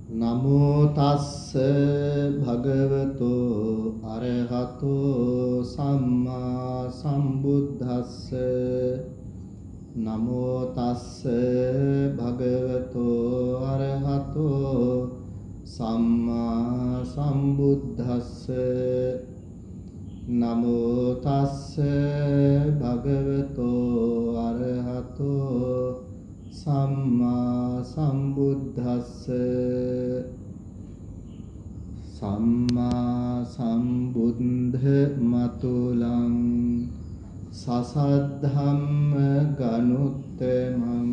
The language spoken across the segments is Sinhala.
නමෝ තස්ස භගවතෝ අරහතෝ සම්මා සම්බුද්දස්ස නමෝ තස්ස භගවතෝ අරහතෝ සම්මා සම්බුද්දස්ස නමෝ තස්ස භගවතෝ අරහතෝ සම්මා සම්බුද්දස්ස සම්මා සම්බුද්ධ මතුලං සසද්ධම්ම ගනුත්තමං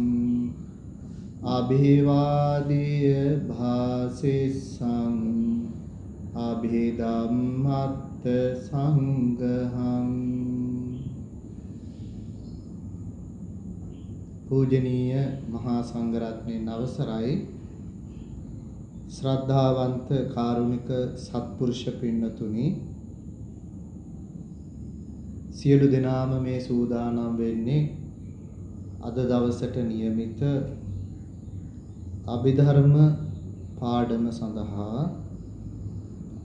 අභිවාදිය භාසිස්සං අභිධම්මත්ත සංඝං පූජනීය මහා සංඝරත්නයන් අවසරයි ශ්‍රද්ධාවන්ත කාරුණික සත්පුරුෂ පින්නතුනි සියලු දෙනාම මේ සූදානම් වෙන්නේ අද දවසට નિયમિત අභිධර්ම පාඩම සඳහා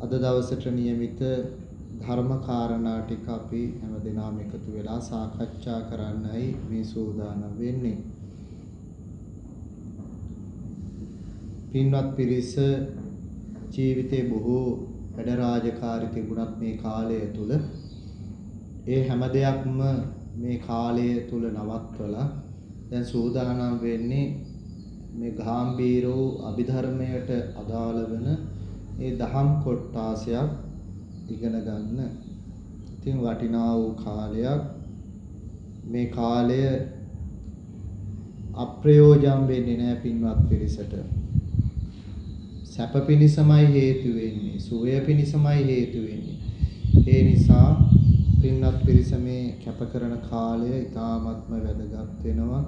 අද දවසට નિયમિત ධර්ම කාරණා ටික අපි හැමදෙනාම එකතු වෙලා සාකච්ඡා කරන්නයි මේ සූදානම් වෙන්නේ. පින්වත් පිරිස ජීවිතේ බොහෝ වැඩ රාජකාරී තිබුණත් මේ කාලය තුල ඒ හැම දෙයක්ම මේ කාලය තුල නවත්වලා දැන් සූදානම් වෙන්නේ මේ ගාම්භීර වූ අභිධර්මයට අදාළ වෙන ඒ දහම් කොටාසයක් ඉගෙන ගන්න. ඉතින් වටිනා වූ කාලයක්. මේ කාලය අප්‍රයෝජන වෙන්නේ නැහැ පින්වත් පිරිසට. සැප පිණිසමයි හේතු වෙන්නේ. සුවය පිණිසමයි හේතු වෙන්නේ. ඒ නිසා පින්වත් පිරිස මේ කැප කරන කාලය ඉතාමත්ම වැදගත් වෙනවා.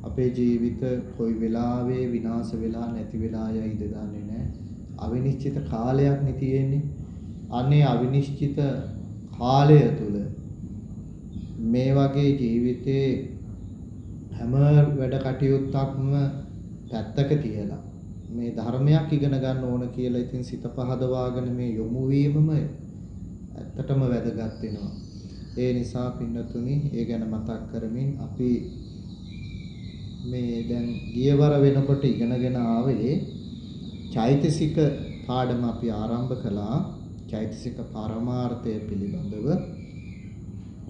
අපේ ජීවිත කොයි වෙලාවෙ විනාශ වෙලා නැති වෙලා යයිද දන්නේ නැහැ. අවිනිශ්චිත කාලයක් නේ තියෙන්නේ. අනේ අවිනිශ්චිත කාලය තුල මේ වගේ ජීවිතේ හැම වැඩ කටයුත්තක්ම පැත්තක තියලා මේ ධර්මයක් ඉගෙන ගන්න ඕන කියලා ඉතින් සිත පහදවාගෙන මේ යොමු වීමම ඇත්තටම වැදගත් වෙනවා. ඒ නිසා පින්නතුනි ඒ ගැන මතක් කරමින් අපි මේ දැන් ගියවර වෙනකොට ඉගෙනගෙන ආවේ චෛතසික පාඩම අපි ආරම්භ කළා. චෛතසික පරමාර්ථය පිළිබඳව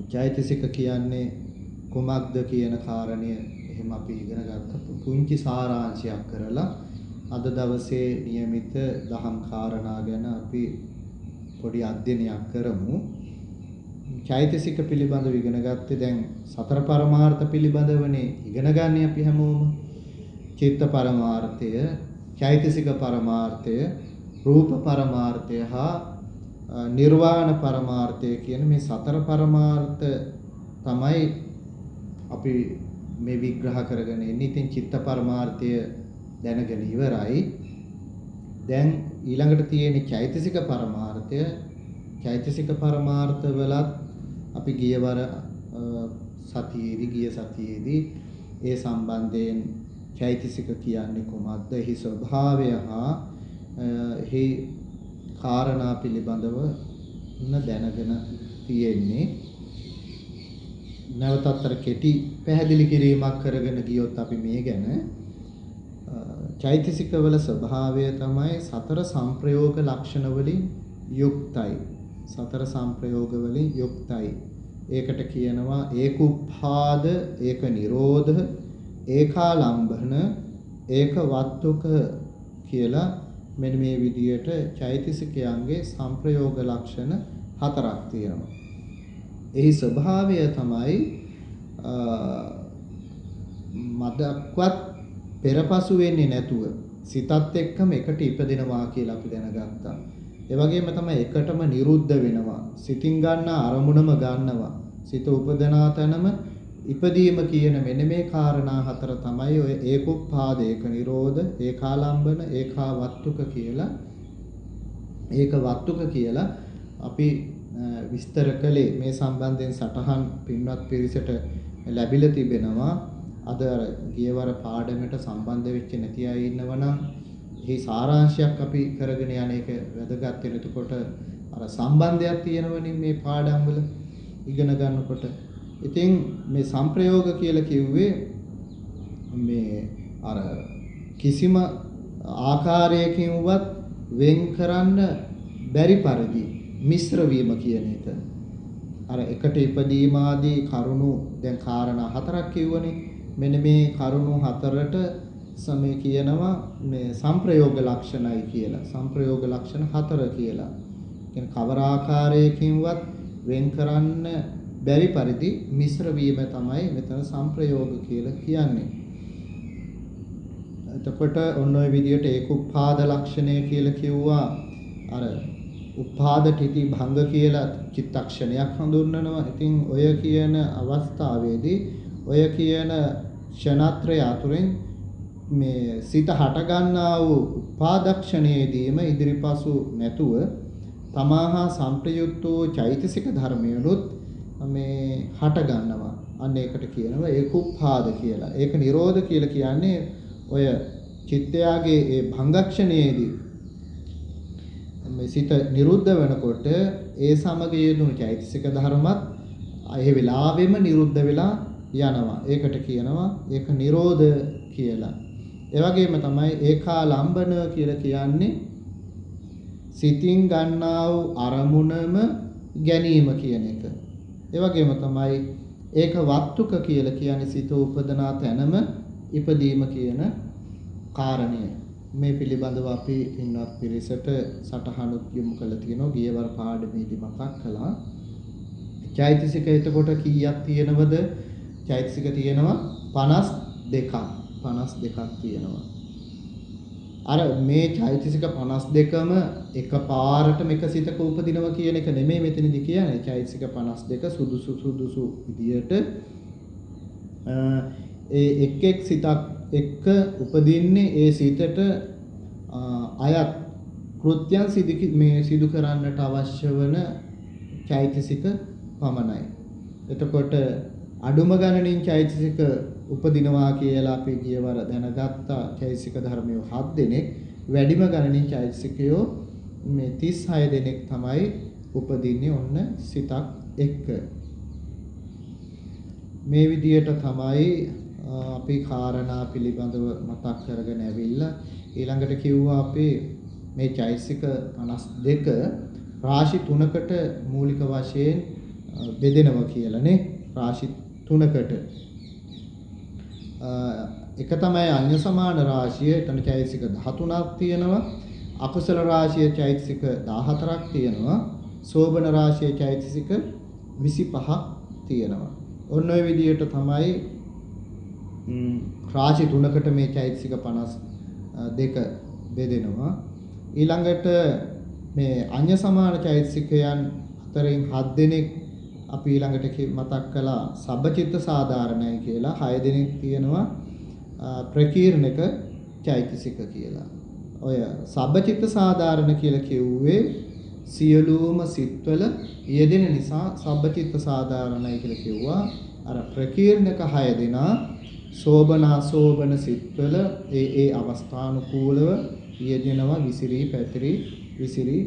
චෛතසික කියන්නේ කුමක්ද කියන කාරණය එහෙම අපි ඉගෙන ගත්ත පුංචි සාරාංශයක් කරලා අද දවසේ નિયમિત දහම් කාරණා ගැන අපි පොඩි අධ්‍යයනයක් කරමු. චෛතසික පිළිබඳව ඉගෙන ගත්තේ දැන් සතර පරමාර්ථ පිළිබඳවනේ ඉගෙන ගන්න අපි හැමෝම. චිත්ත පරමාර්ථය, චෛතසික පරමාර්ථය, රූප පරමාර්ථය හා නිර්වාණ පරමාර්ථය කියන මේ සතර පරමාර්ථ තමයි අපි මේ විග්‍රහ කරගෙන ඉන්නේ. ඉතින් චිත්ත පරමාර්ථය දැනගෙන ඉවරයි. දැන් ඊළඟට තියෙන චෛතසික පරමාර්ථය. චෛතසික පරමාර්ථ වලත් අපි ගිය සතියේදී ඒ සම්බන්ධයෙන් චෛතසික කියන්නේ කොහොමද? එහි ස්වභාවය හා එහි කාරණා පිළිබඳව දැනගෙන තියෙන්නේ. නැවතත් අර කෙටි පැහැදිලි කිරීමක් කරගෙන ගියොත් අපි මේ ගැන චෛතසික වල ස්වභාවය තමයි සතර සංප්‍රයෝග ලක්ෂණ වලින් යුක්තයි. සතර සංප්‍රයෝග වලින් යුක්තයි. ඒකට කියනවා ඒකුප්පාද, ඒක නිරෝධ, ඒකාලම්බන, ඒක වත්තුක කියලා මෙන්න මේ විදියට චෛතසිකයන්ගේ සංප්‍රයෝග ලක්ෂණ හතරක් තියෙනවා. එහි ස්වභාවය තමයි මදක්වත් පෙරපසු වෙන්නේ නැතුව සිතත් එක්කම එකට ඉපදෙනවා කියලා අපි දැනගත්තා. ඒ වගේම තමයි එකටම නිරුද්ධ වෙනවා. සිතින් ගන්න අරමුණම ගන්නවා. සිත උපදනා තැනම ඉපදීම කියන මෙන්න මේ කාරණා හතර තමයි ඔය ඒකුප්පාද, ඒක නිරෝධ, ඒකාලම්බන, ඒකාවත්තුක කියලා. ඒක වත්තුක කියලා අපි විස්තර කළේ. මේ සම්බන්ධයෙන් සටහන් පින්වත් පිරිසට ලැබිලා තිබෙනවා. අද අර ගියවර පාඩමට සම්බන්ධ වෙච්ච නැති අය ඉන්නවනම් මේ සාරාංශයක් අපි කරගෙන යන එක වැදගත් වෙන. එතකොට අර සම්බන්ධයක් තියෙනවනේ මේ පාඩම් වල ඉගෙන ගන්නකොට. ඉතින් මේ සංප්‍රයෝග කියලා කිව්වේ මේ අර කිසිම ආකාරයකින්වත් වෙන් කරන්න බැරි පරිදි මිශ්‍ර වීම කියන එක. අර එකට ඉපදීම ආදී කරුණු දැන් කාරණා 4ක් කිව්වනේ. මෙන්න මේ කරුණු 4ට සමේ කියනවා මේ සංප්‍රයෝග ලක්ෂණයි කියලා. සංප්‍රයෝග ලක්ෂණ 4 කියලා. කියන්නේ කවර ආකාරයකින්වත් වෙන් කරන්න බැරි පරිදි මිශ්‍ර වීම තමයි මෙතන සංප්‍රයෝග කියලා කියන්නේ. එතකොට ඔන්න ඔය විදිහට ඒකුප්පාද ලක්ෂණය කියලා කිව්වා. අර උපාද තිති භංග කියලා චිත්තක්ෂණයක් හඳුන්වනවා. ඉතින් ඔය කියන අවස්ථාවේදී ඔය කියන ක්ෂණත්‍රය අතුරෙන් මේ සිත හට ගන්නා වූ උපාදක්ෂණයේදීම ඉදිරිපසු නැතුව තමාහා සංප්‍රයුක්ත වූ චෛතසික ධර්මයලුත් මේ හට ගන්නවා. අන්න ඒකට කියනවා ඒකුප්පාද කියලා. ඒක නිරෝධ කියලා කියන්නේ ඔය චිත්තයාගේ ඒ භංගක්ෂණයේදී මේ සිත නිරුද්ධ වෙනකොට ඒ සමග යෙදුණු චෛතසික ධර්මත් ඒ වෙලාවෙම නිරුද්ධ වෙලා යනවා. ඒකට කියනවා ඒක නිරෝධ කියලා. ඒ වගේම තමයි ඒකාලම්බන කියලා කියන්නේ සිතින් ගන්නා වූ අරමුණම ගැනීම කියන එක. ඒ වගේම තමයි ඒක වත්තුක කියලා කියන්නේ සිත උපදනා තැනම ඉපදීම කියන කාරණය. මේ පිළිබඳව අපි ඉන්නත් පිරිසට සටහනුත් යොමු කළ තියෙනවා. ගියවර පාඩමේදී මතක් කළා. චෛතසික එතකොට කීයක් තියෙනවද? චෛතසික තියෙනවා 52ක්. 52ක් තියෙනවා. අර මේ චෛතසික 52ම එකපාරටම එක සිතක උපදිනවා කියන එක නෙමෙයි මෙතනදී කියන්නේ. චෛතසික 52 සුදුසු විදියට ඒ එක් සිතක් එක්ක උපදින්නේ ඒ සිතට අයත් කෘත්‍යයන් සිදු කරන්නට අවශ්‍ය වන චෛතසික පමණයි. එතකොට අඩුම ගණනින් චෛතසික උපදිනවා කියලා අපි ගියවර දැනගත්තා. චෛතසික ධර්මයෝ 7 දෙනෙක්, වැඩිම ගණනින් චෛතසිකයෝ මේ 36 දෙනෙක් තමයි උපදින්නේ ඔන්න සිතක් එක්ක. මේ විදියට තමයි අපි කාරණා පිළිබඳව මතක් කරගෙන ඇවිල්ලා ඊළඟට කිව්වා අපි මේ චෛතසික 52 රාශි 3කට මූලික වශයෙන් බෙදෙනවා කියලානේ. රාශි 3කට. එක තමයි අඤ්ඤ සමාන රාශිය. එතන චෛතසික 13ක් තියෙනවා. අකුසල රාශිය චෛතසික 14ක් තියෙනවා. සෝබන රාශිය චෛතසික 25ක් තියෙනවා. ඔන්න ඔය විදිහට තමයි රාශි 3කට මේ චෛතසික 52 බෙදෙනවා. ඊළඟට මේ අඤ්ඤ සමාන චෛතසිකයන් අතරින් 7 දෙනෙක් අපි ඊළඟට මතක් කළා සබ්බචිත්ත සාධාරණයි කියලා. 6 දෙනෙක් තියෙනවා ප්‍රකීර්ණක චෛතසික කියලා. ඔය සබ්බචිත්ත සාධාරණ කියලා කිව්වේ සියලුම සිත්වල යෙදෙන නිසා සබ්බචිත්ත සාධාරණයි කියලා කිව්වා. අර ප්‍රකීර්ණක 6 දෙනා සෝබන අසෝබන සිත්වල ඒ අවස්ථානුකූලව යෙදෙනවා, විසිරී පැතිරී විසිරී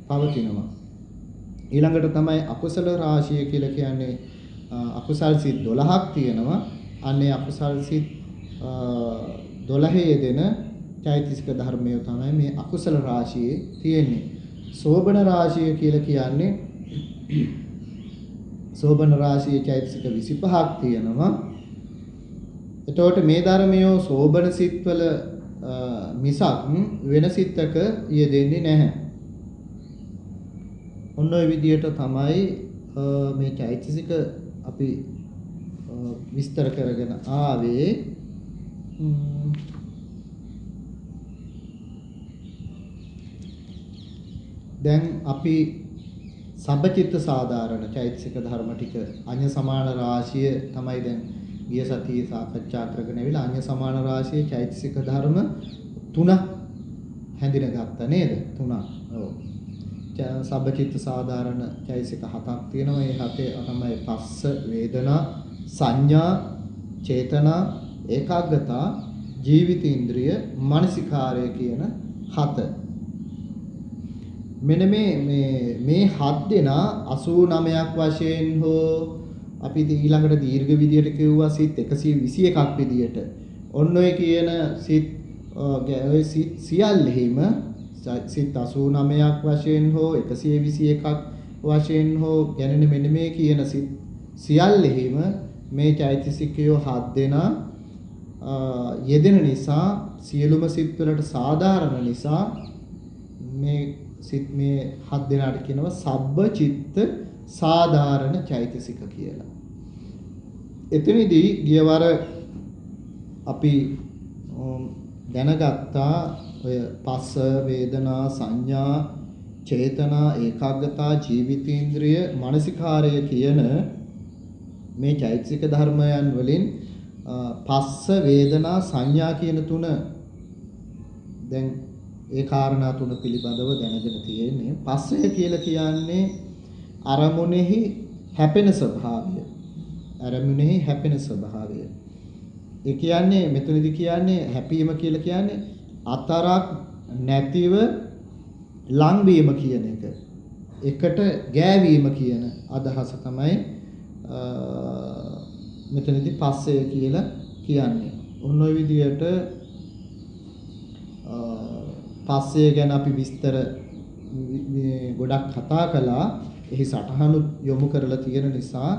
පවතිනවා. ඊළඟට තමයි අකුසල රාශිය කියලා කියන්නේ අකුසල් සිත් 12ක් තියෙනවා. අන්නේ අකුසල් සිත් 12 යෙදෙන චෛතසික ධර්මය තමයි මේ අකුසල රාශියේ තියෙන්නේ. සෝබන රාශිය කියලා කියන්නේ සෝබන රාශියේ චෛතසික 25ක් තියෙනවා. එතකොට මේ ධර්මයෝ සෝබන සිත්වල මිසක් වෙන සිතක යෙදෙන්නේ නැහැ. ඔන්න ඔය විදිහට තමයි මේ චෛතසික අපි විස්තර කරගෙන ආවේ. දැන් අපි සබ්බචිත්ත සාධාරණ චෛතසික ධර්ම ටික අඤ්ඤ සමාන රාශිය තමයි දැන් ගිය සතියේ සාකච්ඡා කරගෙන ඇවිල්ලා අඤ්ඤ සමාන රාශියේ චෛතසික ධර්ම 3ක් හැඳිනගත්තා නේද? 3ක්. ඔව්. සබ්බචිත්ත සාධාරණ චෛතසික 7ක් තියෙනවා. ඒ 7 තමයි පස්ස, වේදනා, සංඥා, චේතනා, ඒකාග්‍රතා, ජීවිතේන්ද්‍රිය මානසිකාරය කියන හත. මෙන්න මේ හත් දෙනා 89ක් වශයෙන් හෝ අපි ඊළඟට දීර්ඝ විදියට කිව්වා සිත් 121ක් විදියට. ඔන්න ඔය කියන සිත් ඔය සිත් සියල්ලෙහිම සිත් 89ක් වශයෙන් හෝ 121ක් වශයෙන් හෝ ගැනෙන මෙන්න මේ කියන සිත් සියල්ලෙහිම මේ චෛතසිකයෝ හත් දෙනා යෙදෙන නිසා සියලුම සිත් වලට සාධාරණ නිසා මේ සිත් මේ හත් දෙනාට කියනවා සබ්බ චිත්ත සාධාරණ චෛතසික කියලා. එතනදී ගියවර අපි දැනගත්තා ඔය පස්ස වේදනා සංඥා චේතනා ඒකාග්‍රතා ජීවිතේන්ද්‍රිය මානසිකාරය කියන මේ චෛතසික ධර්මයන් වලින් පස්ස වේදනා සංඥා කියන තුන දැන් ඒ කාරණා තුන පිළිබඳව දැනගෙන තියෙන්නේ. පස්සය කියලා කියන්නේ අරමුණෙහි හැපෙන ස්වභාවය. අරමුණෙහි හැපෙන ස්වභාවය. ඒ කියන්නේ මෙතනදී කියන්නේ හැපීම කියලා කියන්නේ අතරක් නැතිව ලංවීම කියන එක. එකට ගෑවීම කියන අදහස තමයි මෙතනදී පස්සය කියලා කියන්නේ. ඔන්න ඔය විදිහට පස්සය ගැන අපි විස්තර ගොඩක් කතා කළා. එහි සටහනු යොමු කරලා තියෙන නිසා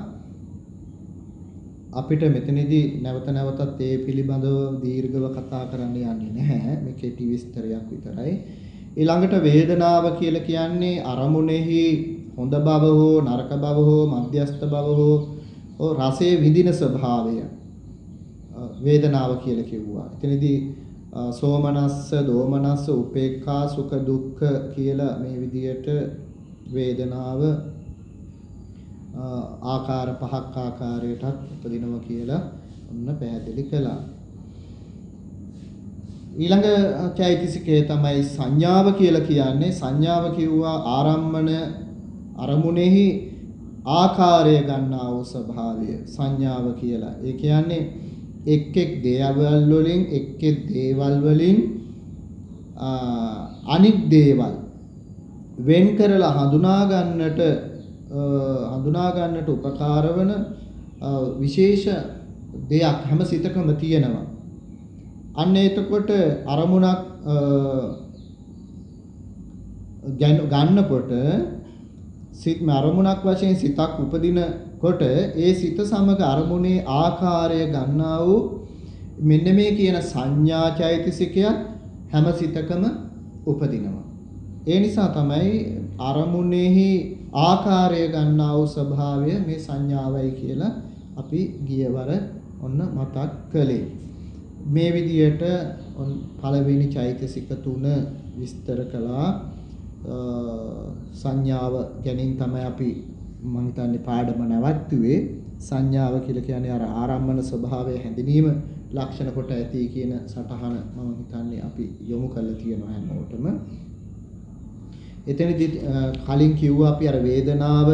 අපිට මෙතනදී නැවත නැවතත් ඒ පිළිබඳව දීර්ඝව කතා කරන්න යන්නේ නැහැ. මේ කෙටි විස්තරයක් විතරයි. ඊළඟට වේදනාව කියලා කියන්නේ අරමුණෙහි හොඳ බව හෝ නරක බව හෝ මධ්‍යස්ථ බව හෝ රසයේ විඳින ස්වභාවය වේදනාව කියලා කිව්වා. එතනදී සෝමනස්ස, දෝමනස්ස, උපේක්ඛා, සුඛ, දුක්ඛ කියලා මේ විදියට වේදනාව ආකාර පහක් ආකාරයටත් උපදිනවා කියලා ඔන්න පැහැදිලි කළා. ඊළඟ චෛතසිකය තමයි සංඥාව කියලා කියන්නේ. සංඥාව කිව්වා ආරම්මන අරමුණෙහි ආකාරය ගන්නා වූ ස්වභාවය සංඥාව කියලා. ඒ කියන්නේ එක් දේවල් වලින් එක් දේවල් වලින් අනිත් දේවල් වෙන් කරලා හඳුනා ගන්නට උපකාර වන විශේෂ දෙයක් හැම සිතකම තියෙනවා. අන්න එතකොට අරමුණක් ගන්නකොට සිත් අරමුණක් වශයෙන් සිතක් උපදිනකොට ඒ සිත සමග අරමුණේ ආකාරය ගන්නා වූ මෙන්න මේ කියන සංඥා චෛතසිකයක් හැම සිතකම උපදිනවා. ඒ නිසා තමයි අරමුණෙහි ආකාරය ගන්නා වූ ස්වභාවය මේ සංඥාවයි කියලා අපි ගියවර ඔන්න මතක් කළේ. මේ විදියට පළවෙනි චෛතසික තුන විස්තර කළා. සංඥාව ගැනින් තමයි අපි මම හිතන්නේ පාඩම නැවතුනේ. සංඥාව කියලා කියන්නේ අර ආරම්මන ස්වභාවය හැඳිනීම ලක්ෂණ කොට ඇති කියන සටහන මම හිතන්නේ අපි යොමු කරලා තියෙනවා හැමෝටම. එතනදී කලින් කිව්වා අපි අර වේදනාව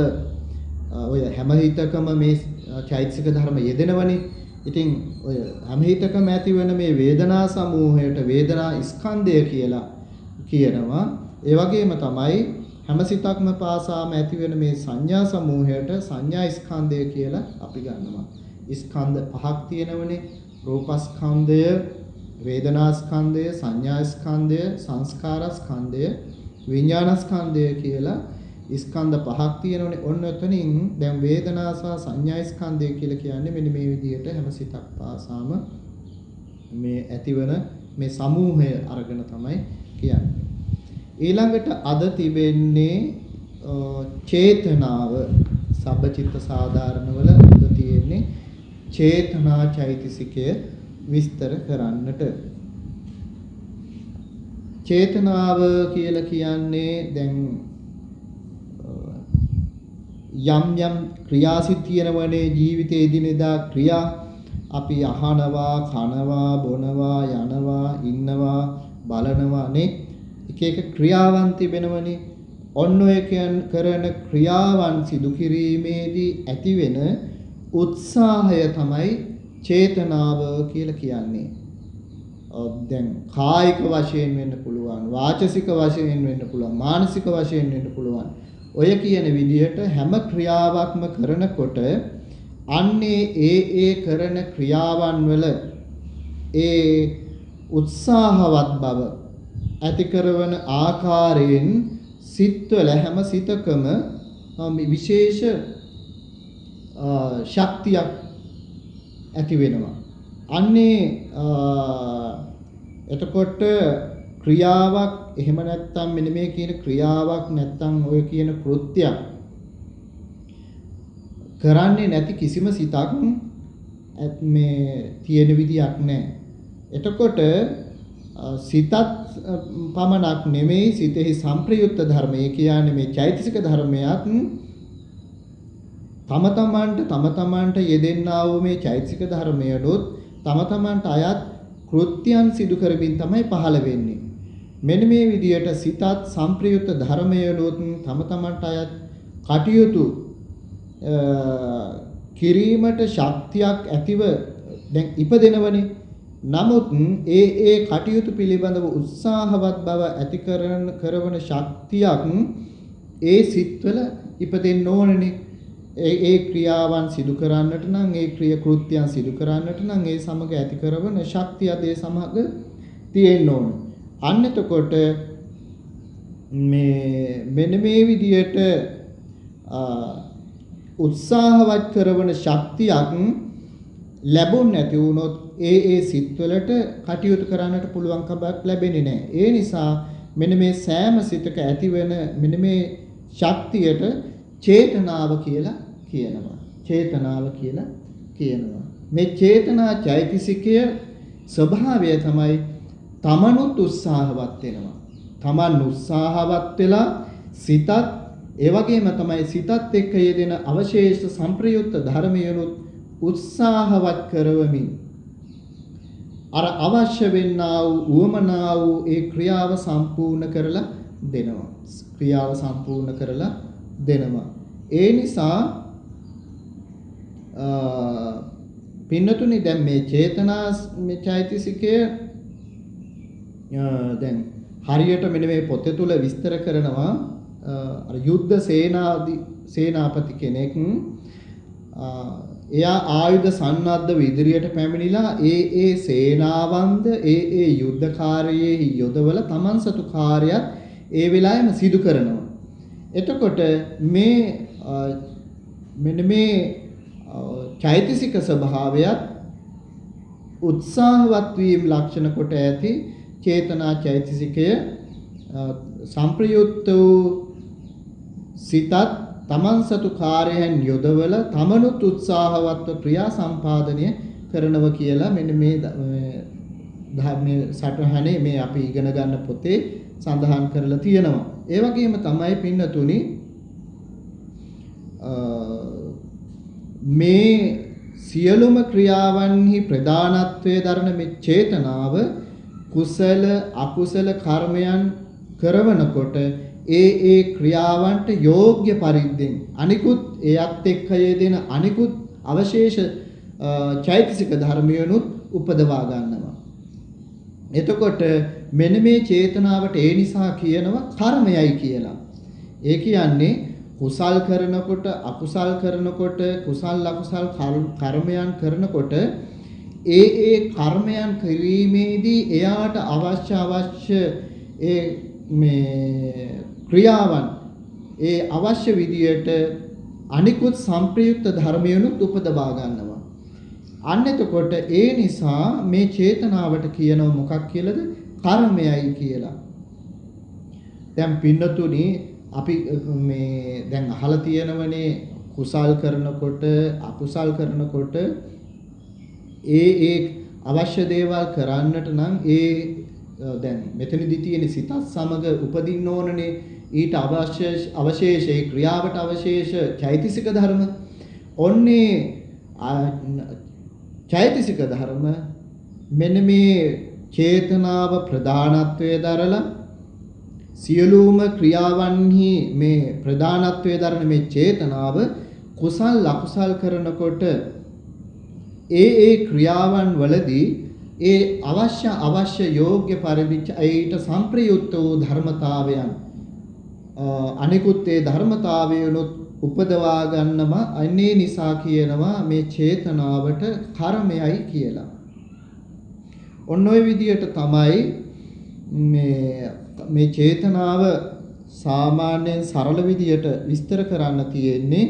ඔය හැම හිතකම මේ චෛතසික ධර්ම යෙදෙනවනේ. ඉතින් ඔය හැම හිතකම ඇති වෙන මේ වේදනා සමූහයට වේදනා ස්කන්ධය කියලා කියනවා. ඒ වගේම තමයි හැම සිතක්ම පාසාම ඇති වෙන මේ සංඥා සමූහයට සංඥා ස්කන්ධය කියලා අපි ගන්නවා. ස්කන්ධ පහක් තියෙනවනේ. රූපස්කන්ධය, වේදනාස්කන්ධය, සංඥාස්කන්ධය, සංස්කාරස්කන්ධය, විඥානස්කන්ධය කියලා ස්කන්ධ පහක් තියෙනවනේ. ඔන්න එතනින් දැන් වේදනා සහ සංඥා ස්කන්ධය කියලා කියන්නේ මෙන්න මේ විදිහට හැම සිතක් පාසාම මේ ඇතිවන මේ සමූහය අරගෙන තමයි කියන්නේ. ඊළඟට අද තිබෙන්නේ චේතනාව. සබ්බචිත්ත සාධාරණ වල අද තියෙන්නේ චේතනා චෛතසිකය විස්තර කරන්නට. චේතනාව කියලා කියන්නේ දැන් යම් යම් ක්‍රියාසිත තියෙනවනේ ජීවිතයේ දිනෙදා ක්‍රියා. අපි අහනවා, කනවා, බොනවා, යනවා, ඉන්නවා, බලනවා නේ. එක එක ක්‍රියාවන් තිබෙනවනේ. ඔන්න ඔය කරන ක්‍රියාවන් සිදු කිරීමේදී ඇතිවෙන උත්සාහය තමයි චේතනාව කියලා කියන්නේ. දැන් කායික වශයෙන් වෙන්න පුළුවන්, වාචසික වශයෙන් වෙන්න පුළුවන්, මානසික වශයෙන් වෙන්න පුළුවන්. ඔය කියන විදිහට හැම ක්‍රියාවක්ම කරනකොට අන්නේ ඒ කරන ක්‍රියාවන් වල ඒ උත්සාහවත් බව ඇති කරන ආකාරයෙන් සිත්වල හැම සිතකම විශේෂ ශක්තියක් ඇති වෙනවා. අන්නේ එතකොට ක්‍රියාවක් එහෙම නැත්නම් මෙන්න මේ කියන ක්‍රියාවක් නැත්නම් ඔය කියන කෘත්‍යයක් කරන්නේ නැති කිසිම සිතක් මේ තියෙන විදියක් නැහැ. එතකොට සිතත් පමණක් නෙමෙයි සිතෙහි සංප්‍රයුක්ත ධර්මය කියන්නේ මේ චෛතසික ධර්මයක් තම තමන්ට යෙදෙන්නා වූ මේ චෛතසික ධර්මයලොත් තම තමන්ට අයත් කෘත්‍යයන් සිදු කරමින් තමයි පහළ වෙන්නේ. මෙන්න මේ විදියට සිතත් සංප්‍රයුක්ත ධර්මයලොත් තම තමන්ට අයත් කටයුතු කිරීමට ශක්තියක් ඇතිව දැන් ඉපදෙනවනේ. නමුත් ඒ කටයුතු පිළිබඳව උත්සාහවත් බව ඇති කරන ශක්තියක් ඒ සිත්වල ඉපදෙන්න ඕනනේ. ඒ ක්‍රියාවන් සිදු කරන්නට නම් ඒ කෘත්‍යයන් සිදු කරන්නට නම් ඒ සමග ඇති කරන ශක්තිය ඒ සමග තියෙන්න ඕන. අන්න එතකොට මෙන්න මේ විදියට උත්සාහවත් කරන ශක්තියක් ලැබුණ නැති වුණොත් ඒ සිත්වලට කටයුතු කරන්නට පුළුවන් කමක් ලැබෙන්නේ නැහැ. ඒ නිසා මෙන්න මේ සෑම සිතක ඇතිවෙන මෙන්න මේ ශක්තියට චේතනාව කියලා කියනවා. චේතනාව කියලා කියනවා. මේ චේතනා චෛතසිකය ස්වභාවය තමයි තමනුත් උත්සාහවත් වෙනවා. තමන් උත්සාහවත් වෙලා සිතත් ඒ වගේම තමයි සිතත් එක්ක යෙදෙන අවශේෂ සංප්‍රයුක්ත ධර්මයනුත් උත්සාහවත් කරවමින් අර අවශ්‍ය වෙන්නා වූ උවමනා වූ ඒ ක්‍රියාව සම්පූර්ණ කරලා දෙනවා. ක්‍රියාව සම්පූර්ණ කරලා දෙනවා. ඒ නිසා පින්නතුනි දැන් මේ චේතනා මේ චෛතසිකය දැන් හරියට මෙන්න මේ පොතේ තුල විස්තර කරනවා අර යුද්ධ සේනාපති කෙනෙක් එයා ආයුධ සන්නද්ධව ඉදිරියට පැමිණිලා ඒ සේනාවන්ද ඒ යුද්ධකාරයේ යොදවල තමන් සතු කාර්යයක් ඒ වෙලාවෙම සිදු කරනවා. එතකොට මෙන්න මේ චෛතසික ස්වභාවයත් උත්සාහවත් වීම ලක්ෂණ කොට ඇති චේතනා චෛතසිකය සංප්‍රයුක්ත වූ සිතත් තමන් සතු කාර්යයන් යොදවල තමනුත් උත්සාහවත්ව ක්‍රියා සම්පාදනය කරනවා කියලා මෙන්න මේ ධර්මයේ සටහනේ මේ අපි ඉගෙන ගන්න පොතේ සඳහන් කරලා තියෙනවා. ඒ වගේම තමයි පින්නතුනි මේ සියලුම ක්‍රියාවන්හි ප්‍රධානත්වයේ දරන මේ චේතනාව කුසල අකුසල කර්මයන් කරවනකොට ඒ ක්‍රියාවන්ට යෝග්‍ය පරිද්දෙන් අනිකුත් එයත් එක්ක යෙදෙන අනිකුත් අවශේෂ චෛතසික ධර්මයනුත් උපදවා ගන්නවා. එතකොට මෙන්න මේ චේතනාවට ඒ නිසා කියනවා කර්මයයි කියලා. ඒ කියන්නේ කුසල් කරනකොට අකුසල් කරනකොට කුසල් අකුසල් කර්මයන් කරනකොට ඒ කර්මයන් කිරීමේදී එයාට අවශ්‍ය මේ ක්‍රියාවන් ඒ අවශ්‍ය විදියට අනිකුත් සංප්‍රයුක්ත ධර්මයනුත් උපදවා ගන්නවා. අන්න එතකොට ඒ නිසා මේ චේතනාවට කියනවා මොකක් කියලාද? කර්මයයි කියලා. දැන් පින්නතුනි අපි මේ දැන් අහලා තියෙනවනේ කුසල් කරනකොට අකුසල් කරනකොට ඒ අවශ්‍ය දේවල් කරන්නට නම් දැන් මෙතනදී තියෙන සිතත් සමග උපදින්න ඕනනේ ඊට අවශේෂ ක්‍රියාවට අවශේෂ චෛතසික ධර්ම. ඔන්නේ චෛතසික ධර්ම මෙන්න මේ චේතනාව ප්‍රධානත්වයේ දරලා සියලුම ක්‍රියාවන්හි මේ ප්‍රධානත්වයේ දරන මේ චේතනාව කුසල් අකුසල් කරනකොට ඒ ක්‍රියාවන් වලදී ඒ අවශ්‍ය යෝග්‍ය පරිදි ඊට සංප්‍රයුක්ත වූ ධර්මතාවයන් අනිකුත් ඒ ධර්මතාවයනොත් උපදවා ගන්නම අන්නේ නිසා කියනවා මේ චේතනාවට කර්මයයි කියලා. ඔන්න ඔය විදියට තමයි මේ චේතනාව සාමාන්‍යයෙන් සරල විදියට විස්තර කරන්න තියෙන්නේ.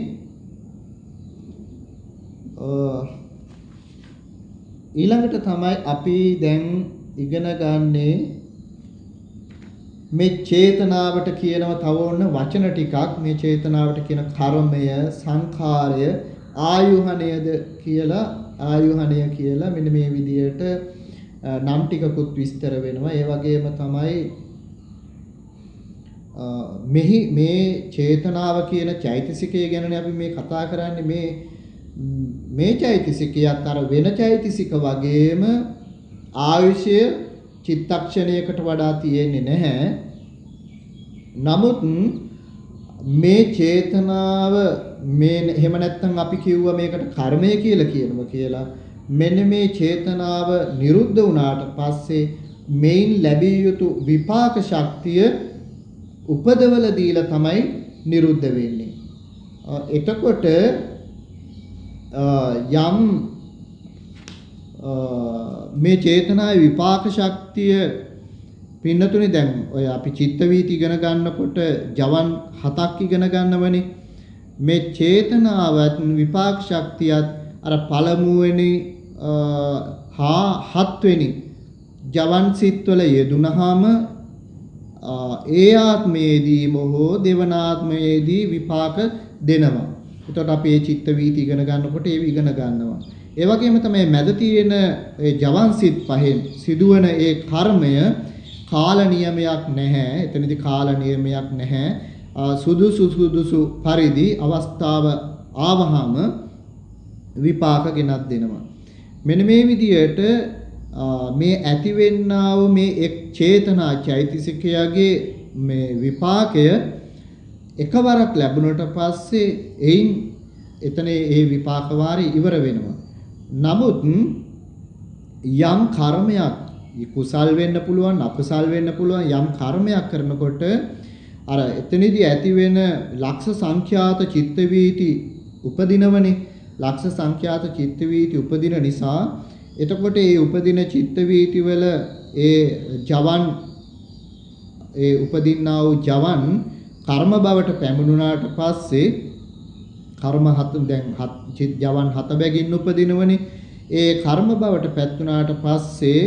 ඊළඟට තමයි අපි දැන් ඉගෙන ගන්නේ මේ චේතනාවට කියනව තව ඕන වචන ටිකක්. මේ චේතනාවට කියන කර්මය, සංඛාරය, ආයුහණයද කියලා ආයුහණය කියලා මෙන්න මේ විදියට නම් ටිකකුත් විස්තර වෙනවා. ඒ වගේම තමයි මෙහි මේ චේතනාව කියන චෛතසිකය ගැනනේ අපි මේ කතා කරන්නේ. මේ චෛතසිකයත් අර වෙන චෛතසික වගේම ආයුෂය චිත්තක්ෂණයකට වඩා තියෙන්නේ නැහැ. නමුත් මේ චේතනාව මේ එහෙම නැත්නම් අපි කිව්වා මේකට කර්මය කියලා කියනවා කියලා. මෙන්න මේ චේතනාව නිරුද්ධ වුණාට පස්සේ මේන් ලැබිය යුතු විපාක ශක්තිය උපදවල දීලා තමයි නිරුද්ධ වෙන්නේ. එතකොට යම් මේ චේතනාවේ විපාක ශක්තිය පින්නතුනේ දැන් ඔය අපි චිත්ත වීති ඉගෙන ගන්නකොට ජවන් 7ක් ඉගෙන ගන්නවනේ. මේ චේතනාවත් විපාක ශක්තියත් අර පළමුවෙනි හා 7 වෙනි ජවන් සිත්වල යෙදුනහම ඒ ආත්මයේදීම හෝ දෙවන ආත්මයේදී විපාක දෙනවා. එතකොට අපි මේ චිත්ත වීති ඉගෙන ගන්නකොට ඒක ඉගෙන ගන්නවා. ඒ වගේම තමයි මැද තියෙන ඒ ජවන් සිත් පහෙන් සිදුවන ඒ කර්මය කාල නියමයක් නැහැ. එතනදී කාල නියමයක් නැහැ. සුදුසු පරිදි අවස්ථාව ආවහම විපාක ගෙනත් දෙනවා. මෙන්න මේ විදියට මේ ඇතිවෙන්නා වූ මේ එක් චේතනා චෛතසිකයගේ මේ විපාකය එකවරක් ලැබුණට පස්සේ එයින් එතන ඒ විපාක වාරය ඉවර වෙනවා. නමුත් යම් කර්මයක් කුසල් වෙන්න පුළුවන් අකුසල් වෙන්න පුළුවන් යම් කර්මයක් කරනකොට අර එතනදී ඇති වෙන ලක්ෂ සංඛ්‍යාත චිත්ත වීති උපදිනවනේ. ලක්ෂ සංඛ්‍යාත චිත්ත වීති උපදින නිසා එතකොට ඒ උපදින චිත්ත වීති වල ඒ ජවන් ඒ උපදින්නා වූ ජවන් කර්ම බවට පැමුණුනාට පස්සේ කර්ම හත දැන් ජවන් 7 බැගින් උපදිනවනේ. ඒ කර්ම බවට පැත්තුනාට පස්සේ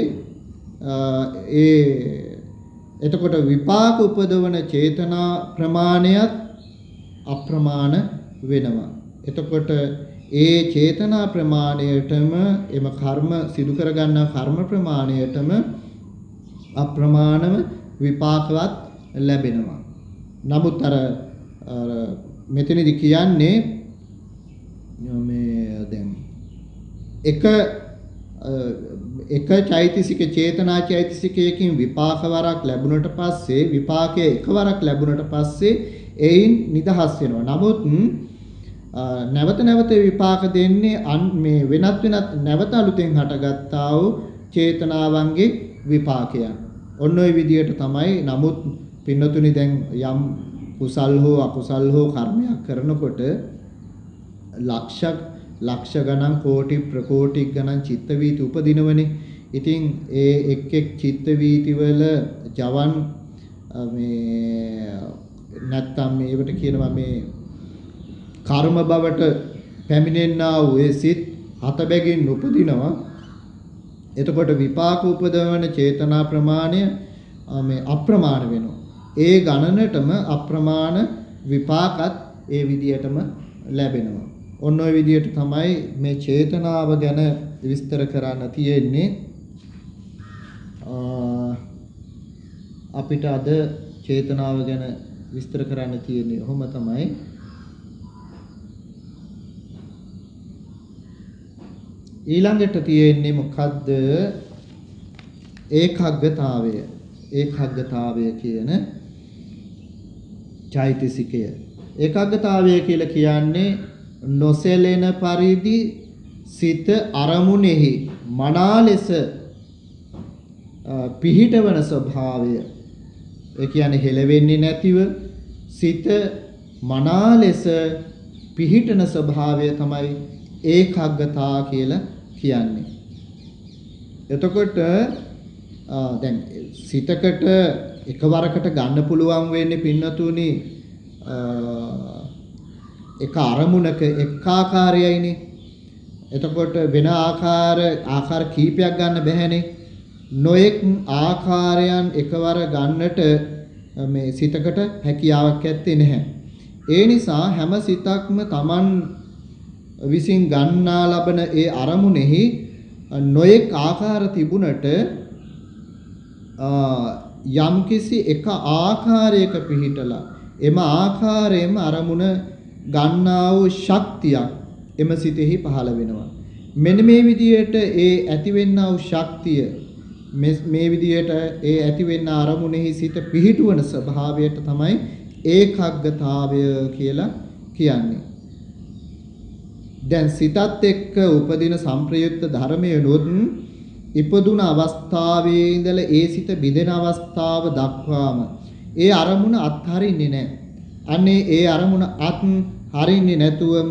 එතකොට විපාක උපදවන චේතනා ප්‍රමාණයත් අප්‍රමාණ වෙනවා. එතකොට ඒ චේතනා ප්‍රමාණයටම එම කර්ම සිදු කර ගන්නා කර්ම ප්‍රමාණයටම අප්‍රමාණව විපාකවත් ලැබෙනවා. නමුත් අර මෙතනදී කියන්නේ මේ දැන් එක චෛතසික චේතනා චෛතසිකයකින් විපාක වරක් ලැබුණට පස්සේ විපාකයේ එකවරක් ලැබුණට පස්සේ එයින් නිදහස් වෙනවා. නමුත් නැවත නැවත විපාක දෙන්නේ මේ වෙනත් නැවත අලුතෙන් හටගත්තා වූ චේතනාවන්ගේ විපාකයන්. ඔන්න ඔය විදිහට තමයි. නමුත් පින්නතුනි දැන් යම් කුසල් හෝ අකුසල් හෝ කර්මයක් කරනකොට ලක්ෂ ගණන් කෝටි ප්‍රකෝටි ගණන් චිත්ත වීති උපදිනවනේ. ඉතින් ඒ එක් චිත්ත වීති වල ජවන් මේ නැත්තම් මේවට කියනවා මේ කර්ම බවට පැමිණෙන්නා වූ ඒ සිත් 7 බැගින් උපදිනවා. එතකොට විපාක උපදවන චේතනා ප්‍රමාණය මේ අප්‍රමාණ වෙනවා. ඒ ගණනටම අප්‍රමාණ විපාකත් ඒ විදියටම ලැබෙනවා. ඔන්න ඔය විදියට තමයි මේ චේතනාව ගැන විස්තර කරන්න තියෙන්නේ. අපිට අද චේතනාව ගැන විස්තර කරන්න තියෙන්නේ ඔහොම තමයි. ඊළඟට තියෙන්නේ මොකද්ද? ඒකග්ගතාවය. ඒකග්ගතාවය කියන චෛතසිකය. ඒකග්ගතාවය කියලා කියන්නේ නොසැලෙන පරිදි සිත අරමුණෙහි මනා ලෙස පිහිටවන ස්වභාවය, ඒ කියන්නේ හෙලවෙන්නේ නැතිව සිත මනා ලෙස පිහිටන ස්වභාවය තමයි ඒකාග්‍රතා කියලා කියන්නේ. එතකොට දැන් සිතකට එකවරකට ගන්න පුළුවන් වෙන්නේ පින්නතුනි එක අරමුණක එක් ආකාරයයිනේ. එතකොට වෙන ආකාර කීපයක් ගන්න බැහැනේ. නොඑක් ආකාරයන් එකවර ගන්නට මේ සිතකට හැකියාවක් ඇත්තේ නැහැ. ඒ නිසා හැම සිතක්ම Taman විසින් ගන්නා ලබන ඒ අරමුණෙහි නොඑක් ආකාර තිබුණට යම්කිසි එක ආකාරයක පිහිටලා එම ආකාරයෙන්ම අරමුණ ගන්නා වූ ශක්තියක් එම සිතෙහි පහළ වෙනවා. මෙන්න මේ විදිහට ඒ ඇතිවෙනා වූ ශක්තිය මේ විදිහට ඒ ඇතිවෙන අරමුණෙහි සිත පිහිටුවන ස්වභාවයට තමයි ඒකාග්‍රතාවය කියලා කියන්නේ. දැන් සිතත් එක්ක උපදින සංප්‍රයුක්ත ධර්මයනොත් ඉපදුන අවස්ථාවේ ඉඳලා ඒ සිත බිඳෙන අවස්ථාව දක්වාම ඒ අරමුණ අත්හරින්නේ නැහැ. අනේ ඒ අරමුණ අත්හරින්නේ නැතුවම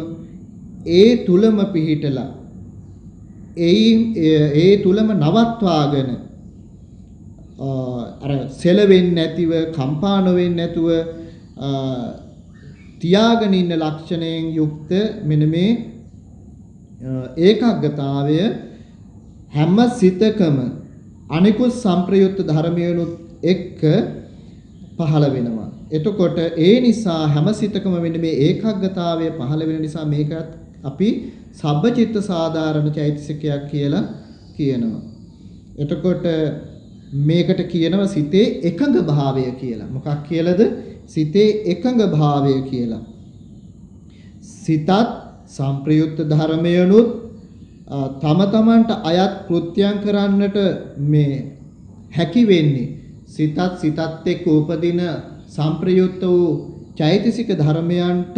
ඒ තුලම පිහිටලා ඒ තුලම නවත්වාගෙන අර සෙලවෙන්නේ නැතිව කම්පා නොවෙන්නේ නැතුව තියාගෙන ඉන්න ලක්ෂණයෙන් යුක්ත මෙන්න මේ ඒකාග්‍රතාවය හැම සිතකම අනිකුත් සංප්‍රයුක්ත ධර්මයනුත් එක්ක පහළ වෙනවා. එතකොට ඒ නිසා හැම සිතකම මෙන්න මේ ඒකාග්‍රතාවය පහළ වෙන නිසා මේකත් අපි සබ්බචිත්ත සාධාරණ චෛතසිකයක් කියලා කියනවා. එතකොට මේකට කියනවා සිතේ එකඟ භාවය කියලා. මොකක් කියලාද? සිතේ එකඟ භාවය කියලා. සිතත් සංප්‍රයුක්ත ධර්මයනුත් තම තමන්ට අයත් කෘත්‍යයන් කරන්නට මේ හැකි වෙන්නේ සිතත් එක්ක උපදින සංප්‍රයුක්ත වූ චෛතසික ධර්මයන්ටත්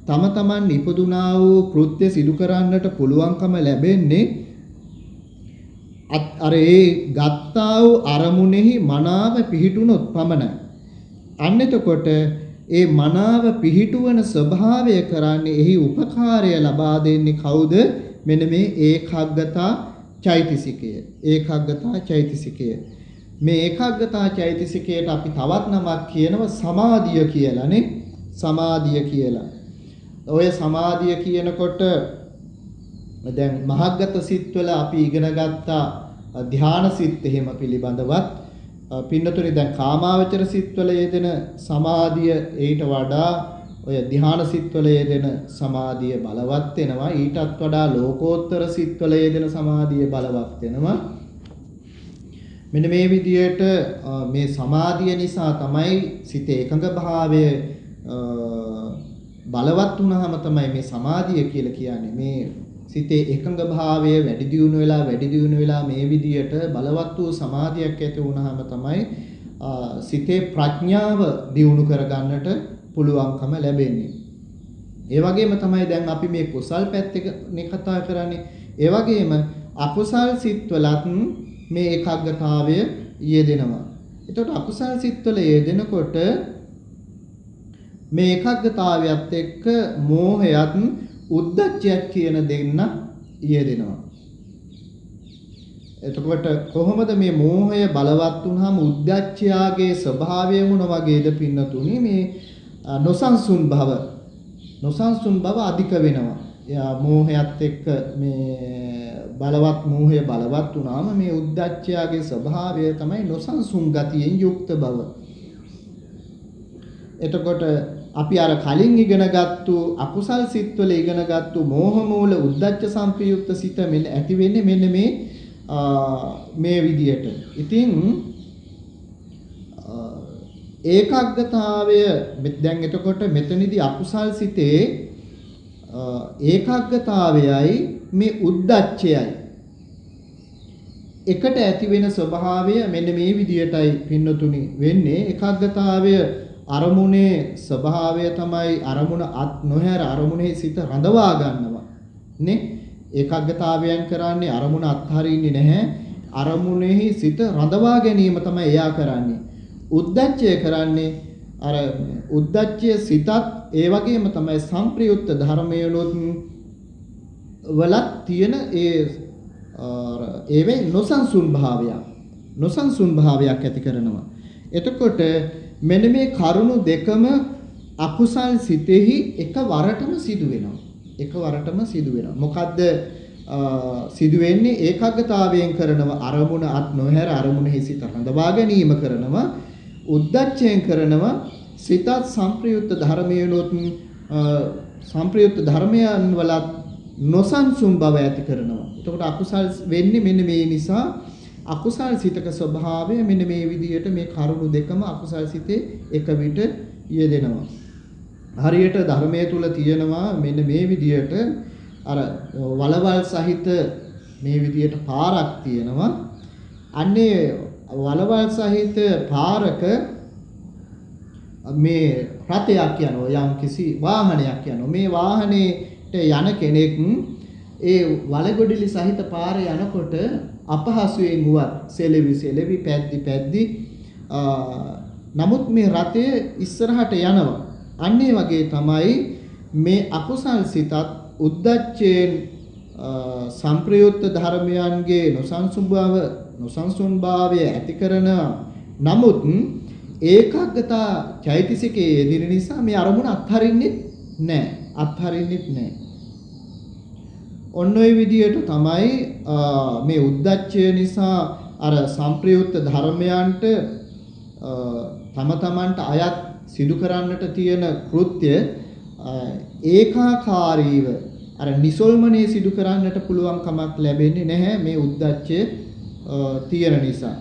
තම තමන් ඉපදුනා වූ කෘත්‍ය සිදු කරන්නට පුළුවන්කම ලැබෙන්නේ අර ඒ ගත්තා වූ අරමුණෙහි මනාව පිහිටුනොත් පමණයි. අන්න එතකොට ඒ මනාව පිහිටුවන ස්වභාවය කරන්නේ එහි උපකාරය ලබා දෙන්නේ කවුද? මෙන්න මේ ඒකාග්‍රතා චෛතසිකය. ඒකාග්‍රතා චෛතසිකය. මේ ඒකාග්‍රතා චෛතසිකයට අපි තවත් නමක් කියනවා සමාධිය කියලානේ. සමාධිය කියලා. ඔය සමාධිය කියනකොට දැන් මහග්ගත සිත්වල අපි ඉගෙන ගත්තා ධ්‍යාන සිත් එහෙම පිළිබඳවත් පින්නතුනි දැන් කාමාවචර සිත්වල යෙදෙන සමාධිය ඊට වඩා ඔය ධ්‍යාන සිත්වල යෙදෙන සමාධිය බලවත් වෙනවා. ඊටත් වඩා ලෝකෝත්තර සිත්වල යෙදෙන සමාධිය බලවත් වෙනවා. මෙන්න මේ විදිහට මේ සමාධිය නිසා තමයි සිතේ එකඟ භාවය බලවත් වුණාම තමයි මේ සමාධිය කියලා කියන්නේ. මේ සිතේ එකඟ භාවය වැඩි දියුණු වෙලා මේ විදියට බලවත් වූ සමාධියක් ඇති වුණාම තමයි සිතේ ප්‍රඥාව දියුණු කරගන්නට පුළුවන්කම ලැබෙන්නේ. ඒ වගේම තමයි දැන් අපි මේ කුසල් පැත්තේ කතා කරන්නේ. ඒ වගේම අකුසල් සිත්වලත් මේ ඒකාග්‍රතාවය යෙදෙනවා. එතකොට අකුසල් සිත්වල යෙදෙනකොට මේ ඒකාග්‍රතාවයත් එක්ක මෝහයත් උද්දච්චයක් කියන දෙන්න යෙදෙනවා. එතකොට කොහොමද මේ මෝහය බලවත් වුනහම උද්දච්චයාගේ ස්වභාවය මොන වගේද පින්නතුනි? මේ නොසන්සුන් බව අධික වෙනවා. එයා මෝහයත් එක්ක මේ මෝහය බලවත් වුනාම මේ උද්දච්චයාගේ ස්වභාවය තමයි නොසන්සුන් ගතියෙන් යුක්ත බව. එතකොට අපි අර කලින් ඉගෙනගත්තු අකුසල් සිත්වල ඉගෙනගත්තු මෝහ මූල උද්දච්ච සංපයුක්ත සිත මෙන්න ඇති වෙන්නේ මෙන්න මේ විදියට. ඉතින් ඒකාග්‍රතාවය දැන් එතකොට මෙතනදී අකුසල් සිතේ ඒකාග්‍රතාවයයි මේ උද්දච්චයයි එකට ඇති වෙන ස්වභාවය මෙන්න මේ විදියටයි පින්නතුනි වෙන්නේ. ඒකාග්‍රතාවය අරමුණේ ස්වභාවය තමයි අරමුණ අත් නොහැර අරමුණේ සිත රඳවා ගන්නවා නේ. ඒකාග්‍රතාවයන් කරන්නේ අරමුණ අත්හරින්නේ නැහැ. අරමුණෙහි සිත රඳවා ගැනීම තමයි එයා කරන්නේ. උද්දච්චය කරන්නේ අර උද්දච්චය සිතත් ඒ වගේම තමයි සංප්‍රයුක්ත ධර්මයනොත් වලක් තියෙන ඒවේ නොසන්සුන් භාවයක් ඇති කරනවා. එතකොට මෙන්න මේ කරුණු දෙකම අකුසල් සිතෙහි එකවරටම සිදු වෙනවා. මොකද්ද සිදු වෙන්නේ? ඒකාග්‍රතාවයෙන් කරනව අරමුණ අත් නොහැර අරමුණෙහි සිත රඳවා ගැනීම කරනවා. උද්දච්චයෙන් කරනවා සිතත් සංප්‍රයුක්ත ධර්මයනොත් සංප්‍රයුක්ත ධර්මයන් වලත් නොසන්සුන් බව ඇති කරනවා. එතකොට අකුසල් වෙන්නේ මෙන්න මේ නිසා. අකුසල් සිතක ස්වභාවය මෙන්න මේ විදිහට මේ කරුණු දෙකම අකුසල් සිතේ එක විට යෙදෙනවා. හරියට ධර්මයේ තුල තියෙනවා මෙන්න මේ විදිහට අර වලවල් සහිත මේ විදිහට පාරක් තියෙනවා. අන්නේ වලවල් සහිත පාරක මේ රථයක් යනවා, යම් කිසි වාහනයක් යනවා. මේ වාහනේට යන කෙනෙක් ඒ වලගොඩලි සහිත පාරේ යනකොට අපහසුයෙන් වුවත් සෙලවි පැද්දි නමුත් මේ රථය ඉස්සරහට යනවා. අන්නේ වගේ තමයි මේ අකුසල් සිතත් උද්දච්චයෙන් සංප්‍රයුක්ත ධර්මයන්ගේ නොසන්සුන් භාවය ඇති කරන නමුත් ඒකාග්‍රතා චෛතසිකයේ යෙදෙන නිසා මේ අරමුණ අත්හරින්නෙත් නැහැ. ඔන්න ඔය විදියට තමයි මේ උද්දච්චය නිසා අර සංප්‍රයුක්ත ධර්මයන්ට තමන්ට අයත් සිදු කරන්නට තියෙන කෘත්‍ය ඒකාකාරීව අර නිසල්මනේ සිදු කරන්නට පුළුවන් කමක් ලැබෙන්නේ නැහැ මේ උද්දච්චය තියෙන නිසා.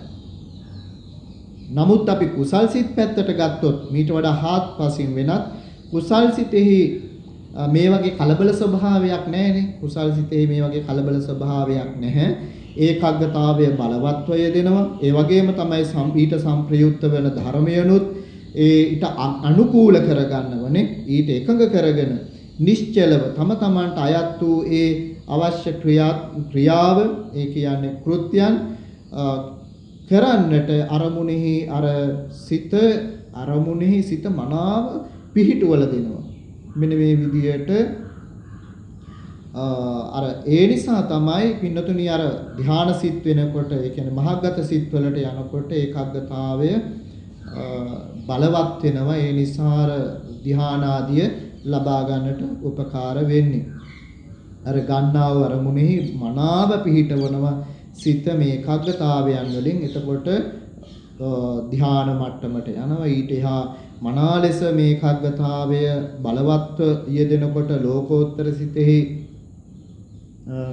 නමුත් අපි කුසල් සිත් පැත්තට ගත්තොත් මීට වඩා හාත්පසින් වෙනත් කුසල් සිතෙහි මේ වගේ කලබල ස්වභාවයක් නැහැනේ. කුසල් සිතේ මේ වගේ කලබල ස්වභාවයක් නැහැ. ඒකාග්‍රතාවය බලවත්ව යෙදෙනවා. ඒ වගේම තමයි ඊට සංප්‍රයුක්ත වෙන ධර්මයනුත් ඊට අනුකූල කරගන්නවනේ. ඊට එකඟ කරගෙන නිශ්චලව තමන්ට අයත් වූ ඒ අවශ්‍ය ක්‍රියාව ඒ කියන්නේ කෘත්‍යයන් කරන්නට අරමුණෙහි සිත මනාව පිහිටුවල දෙනවා. මෙන්න මේ විදියට අර ඒ නිසා තමයි පින්නතුණි අර ධ්‍යාන සිත් වෙනකොට ඒ කියන්නේ මහග්ගත සිත් වලට යනකොට ඒකාග්‍රතාවය බලවත් වෙනවා. ඒ නිසා අර ධ්‍යානාදිය ලබා ගන්නට උපකාර වෙන්නේ. අර ගන්නාව අරමුණෙහි මනාව පිහිටවනවා සිත මේ ඒකාග්‍රතාවයන් වලින්. එතකොට ධ්‍යාන මට්ටමට යනවා. ඊට එහා මනා ලෙස මේ ඒකාග්‍රතාවය බලවත්ව යෙදෙනකොට ලෝකෝත්තර සිතෙහි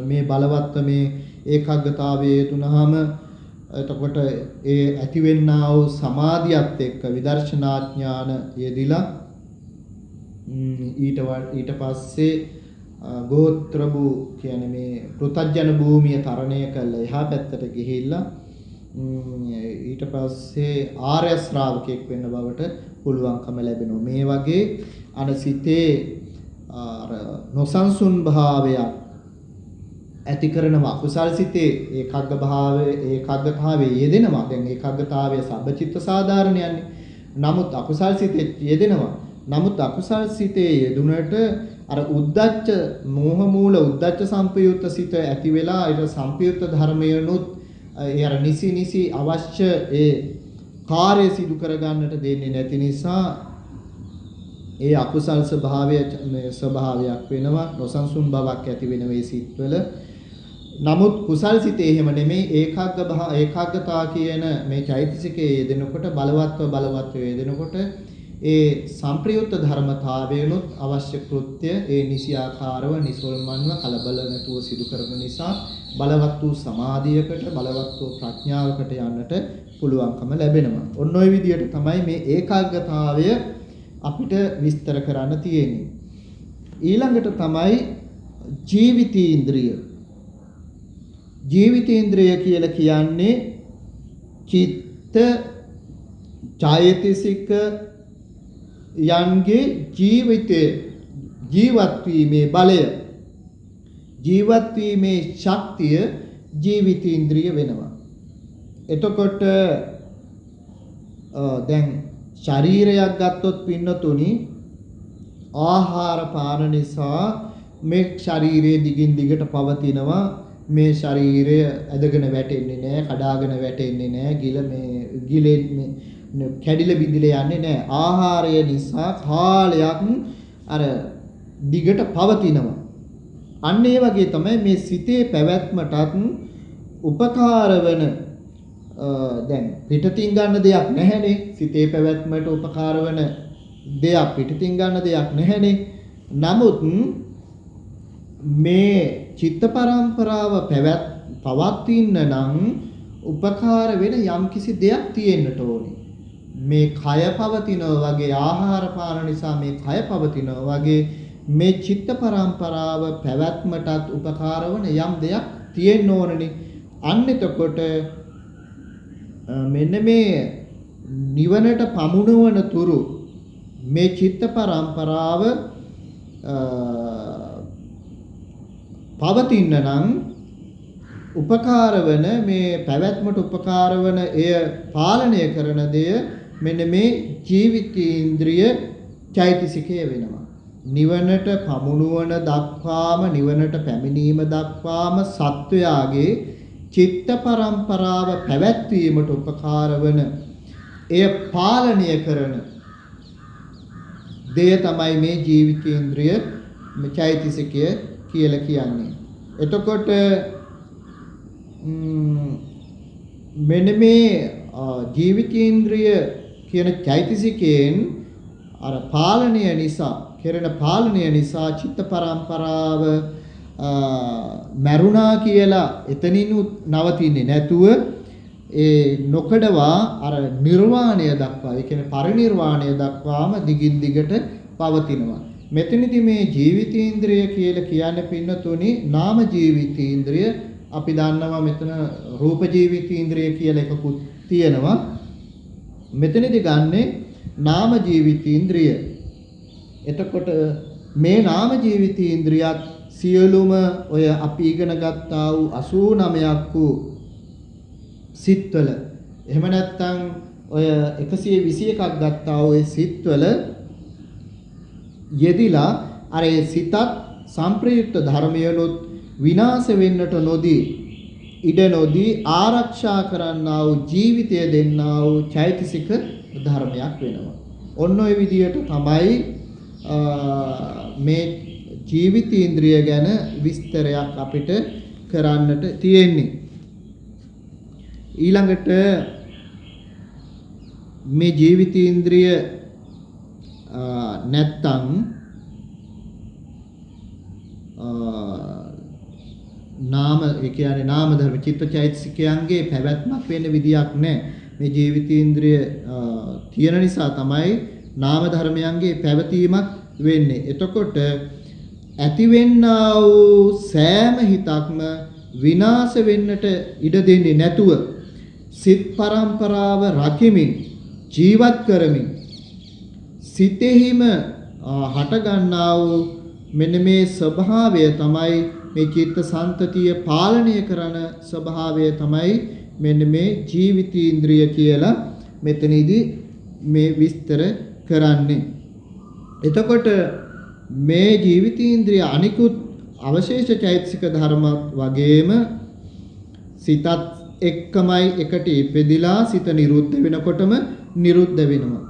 මේ බලවත්ව මේ ඒකාග්‍රතාවයේ තුනහම එතකොට ඒ ඇතිවෙන්නා වූ සමාධියත් එක්ක විදර්ශනා ඥාන යෙදිලා ඊට පස්සේ ගෝත්‍ර භූ කියන්නේ මේ පෘථජන භූමිය තරණය කළා එහා පැත්තට ගිහිල්ලා ඊට පස්සේ ආර්ය ශ්‍රාවකෙක් වෙන්න බවට පුළුවන්කම ලැබෙනවා. මේ වගේ අනසිතේ නොසන්සුන් භාවයක් ඇති කරනවා. කුසල් සිතේ ඒකාග්‍රතාවයේ යෙදෙනවා. දැන් ඒකාග්‍රතාවය සබ්බචිත්ත සාධාරණයන්නේ. නමුත් අකුසල් සිතේ යෙදෙනවා. නමුත් අකුසල් සිතේ යෙදුනට අර උද්දච්ච මෝහ මූල උද්දච්ච සංපයුක්ත සිත ඇති වෙලා ඊට සංපයුක්ත ධර්මයනුත් ඒ අර නිසි අවශ්‍ය ඒ කාර්ය සිදු කරගන්නට දෙන්නේ නැති නිසා ඒ අකුසල් ස්වභාවයක් වෙනවා. නොසන්සුන් බවක් ඇති වෙන මේ සිත්වල. නමුත් කුසල් සිතේ එහෙම නෙමෙයි. ඒකාග්‍රතාව කියන මේ චෛතසිකයේ යෙදෙනකොට බලවත්ව යෙදෙනකොට ඒ සංප්‍රයුක්ත ධර්මතාවයනොත් අවශ්‍ය කෘත්‍ය ඒ නිසියාකාරව නිසල්මන්ව කලබල නැතුව සිදු කරන නිසා බලවත් වූ සමාධියකට බලවත් වූ ප්‍රඥාවකට යන්නට පුළුවන්කම ලැබෙනවා. ඔන්න ඔය විදිහට තමයි මේ ඒකාග්‍රතාවය අපිට විස්තර කරන්න තියෙන්නේ. ඊළඟට තමයි ජීවිතේන්ද්‍රිය. ජීවිතේන්ද්‍රය කියලා කියන්නේ චිත්ත චෛතසික යන්ගේ ජීවත් වීමේ බලය ජීවත් වීමේ ශක්තිය ජීවිතේන්ද්‍රිය වෙනවා. එතකොට දැන් ශරීරයක් ගත්තොත් පින්නතුනි ආහාර පාන නිසා මේ ශරීරයේ දිගින් දිගට පවතිනවා. මේ ශරීරය ඇදගෙන වැටෙන්නේ නැහැ, කඩාගෙන වැටෙන්නේ නැහැ, ගිලෙන්නේ කැඩිලා බිඳිලා යන්නේ නැහැ. ආහාරය නිසා කාලයක් අර දිගට පවතිනවා. අන්න ඒ වගේ තමයි මේ සිතේ පැවැත්මටත් උපකාර වෙන දැන් පිටතින් ගන්න දෙයක් නැහැනේ. සිතේ පැවැත්මට උපකාර වෙන දෙයක් පිටතින් ගන්න දෙයක් නැහැනේ. නමුත් මේ චිත්ත පරම්පරාව පවත්ින්න නම් උපකාර වෙන යම්කිසි දෙයක් තියෙන්නට ඕනේ. මේ කය පවතිනවා වගේ ආහාර පාන නිසා මේ කය පවතිනවා වගේ මේ චිත්ත පරම්පරාව පැවැත්මටත් උපකාර වන යම් දෙයක් තියෙන්න ඕනනේ. අන්න එතකොට මෙන්න මේ නිවනට පමුණවන තුරු මේ චිත්ත පරම්පරාව පවතින්න නම් උපකාර වන මේ පැවැත්මට උපකාර වන එය පාලනය කරන දෙය මෙන්න මේ ජීවිතේන්ද්‍රිය චෛතසිකය වෙනවා. නිවනට පමුණුවන දක්වාම නිවනට පැමිණීම දක්වාම සත්වයාගේ චිත්ත පරම්පරාව පැවැත්වීමට උපකාර වන එය පාලනය කරන දෙය තමයි මේ ජීවිතේන්ද්‍රිය මේ චෛතසිකය කියලා කියන්නේ. එතකොට මෙන්න මේ ජීවිතේන්ද්‍රිය කියන චෛතසිකයෙන් අර පාලනය නිසා කෙරෙන පාලනය නිසා චිත්ත පරම්පරාව මරුණා කියලා එතනිනුත් නවතින්නේ නැතුව ඒ නොකඩවා අර නිර්වාණය දක්වා ඒ කියන්නේ පරිනිර්වාණය දක්වාම දිගින් දිගට පවතිනවා. මෙතනදී මේ ජීවිතේන්ද්‍රය කියලා කියන්නේ පින්නතුනි නාම ජීවිතේන්ද්‍රය. අපි දන්නවා මෙතන රූප ජීවිතේන්ද්‍රය කියලා එකකුත් තියෙනවා. මෙතනදී ගන්නෙ නාම ජීවිතේන්ද්‍රය. එතකොට මේ නාම ජීවිතේන්ද්‍රයත් සියලුම ඔය අපි ඉගෙන ගත්තා වූ 89ක් වූ සිත්වල එහෙම නැත්නම් ඔය 121ක් ගත්තා වූ ඒ සිත්වල යෙදිලා අර ඒ සිතත් සංප්‍රයුක්ත ධර්මයනොත් විනාශ වෙන්නට නොදී ඉඩ නොදී ආරක්ෂා කරන්නා වූ ජීවිතය දෙන්නා වූ චෛතසික ධර්මයක් වෙනවා. ඔන්න ඔය විදිහට තමයි මේ ජීවිතේන්ද්‍රිය ගැන විස්තරයක් අපිට කරන්නට තියෙන්නේ. ඊළඟට මේ ජීවිතේන්ද්‍රිය නැත්තම් නාම ඒ කියන්නේ නාම ධර්ම චිත්තචෛතසිකයන්ගේ පැවැත්මක් වෙන්න විදියක් නැහැ. මේ ජීවිතේන්ද්‍රිය තියෙන නිසා තමයි නාම ධර්මයන්ගේ පැවතීමක් වෙන්නේ. එතකොට ඇතිවෙන්නා වූ සෑම හිතක්ම විනාශ වෙන්නට ඉඩ දෙන්නේ නැතුව සිත් පරම්පරාව රකිමින් ජීවත් කරමින් සිතෙහිම හට ගන්නා වූ මෙන්න මේ ස්වභාවය තමයි මේ චිත්ත සංතතිය පාලනය කරන ස්වභාවය තමයි මෙන්න මේ ජීවිතේන්ද්‍රිය කියලා මෙතනදී මේ විස්තර කරන්නේ. එතකොට මේ ජීවිතේන්ද්‍රිය අනිකුත් අවශේෂ චෛතසික ධර්ම වගේම සිතත් එක්කමයි එකට ඉපදිලා සිත නිරුද්ධ වෙනකොටම නිරුද්ධ වෙනවා.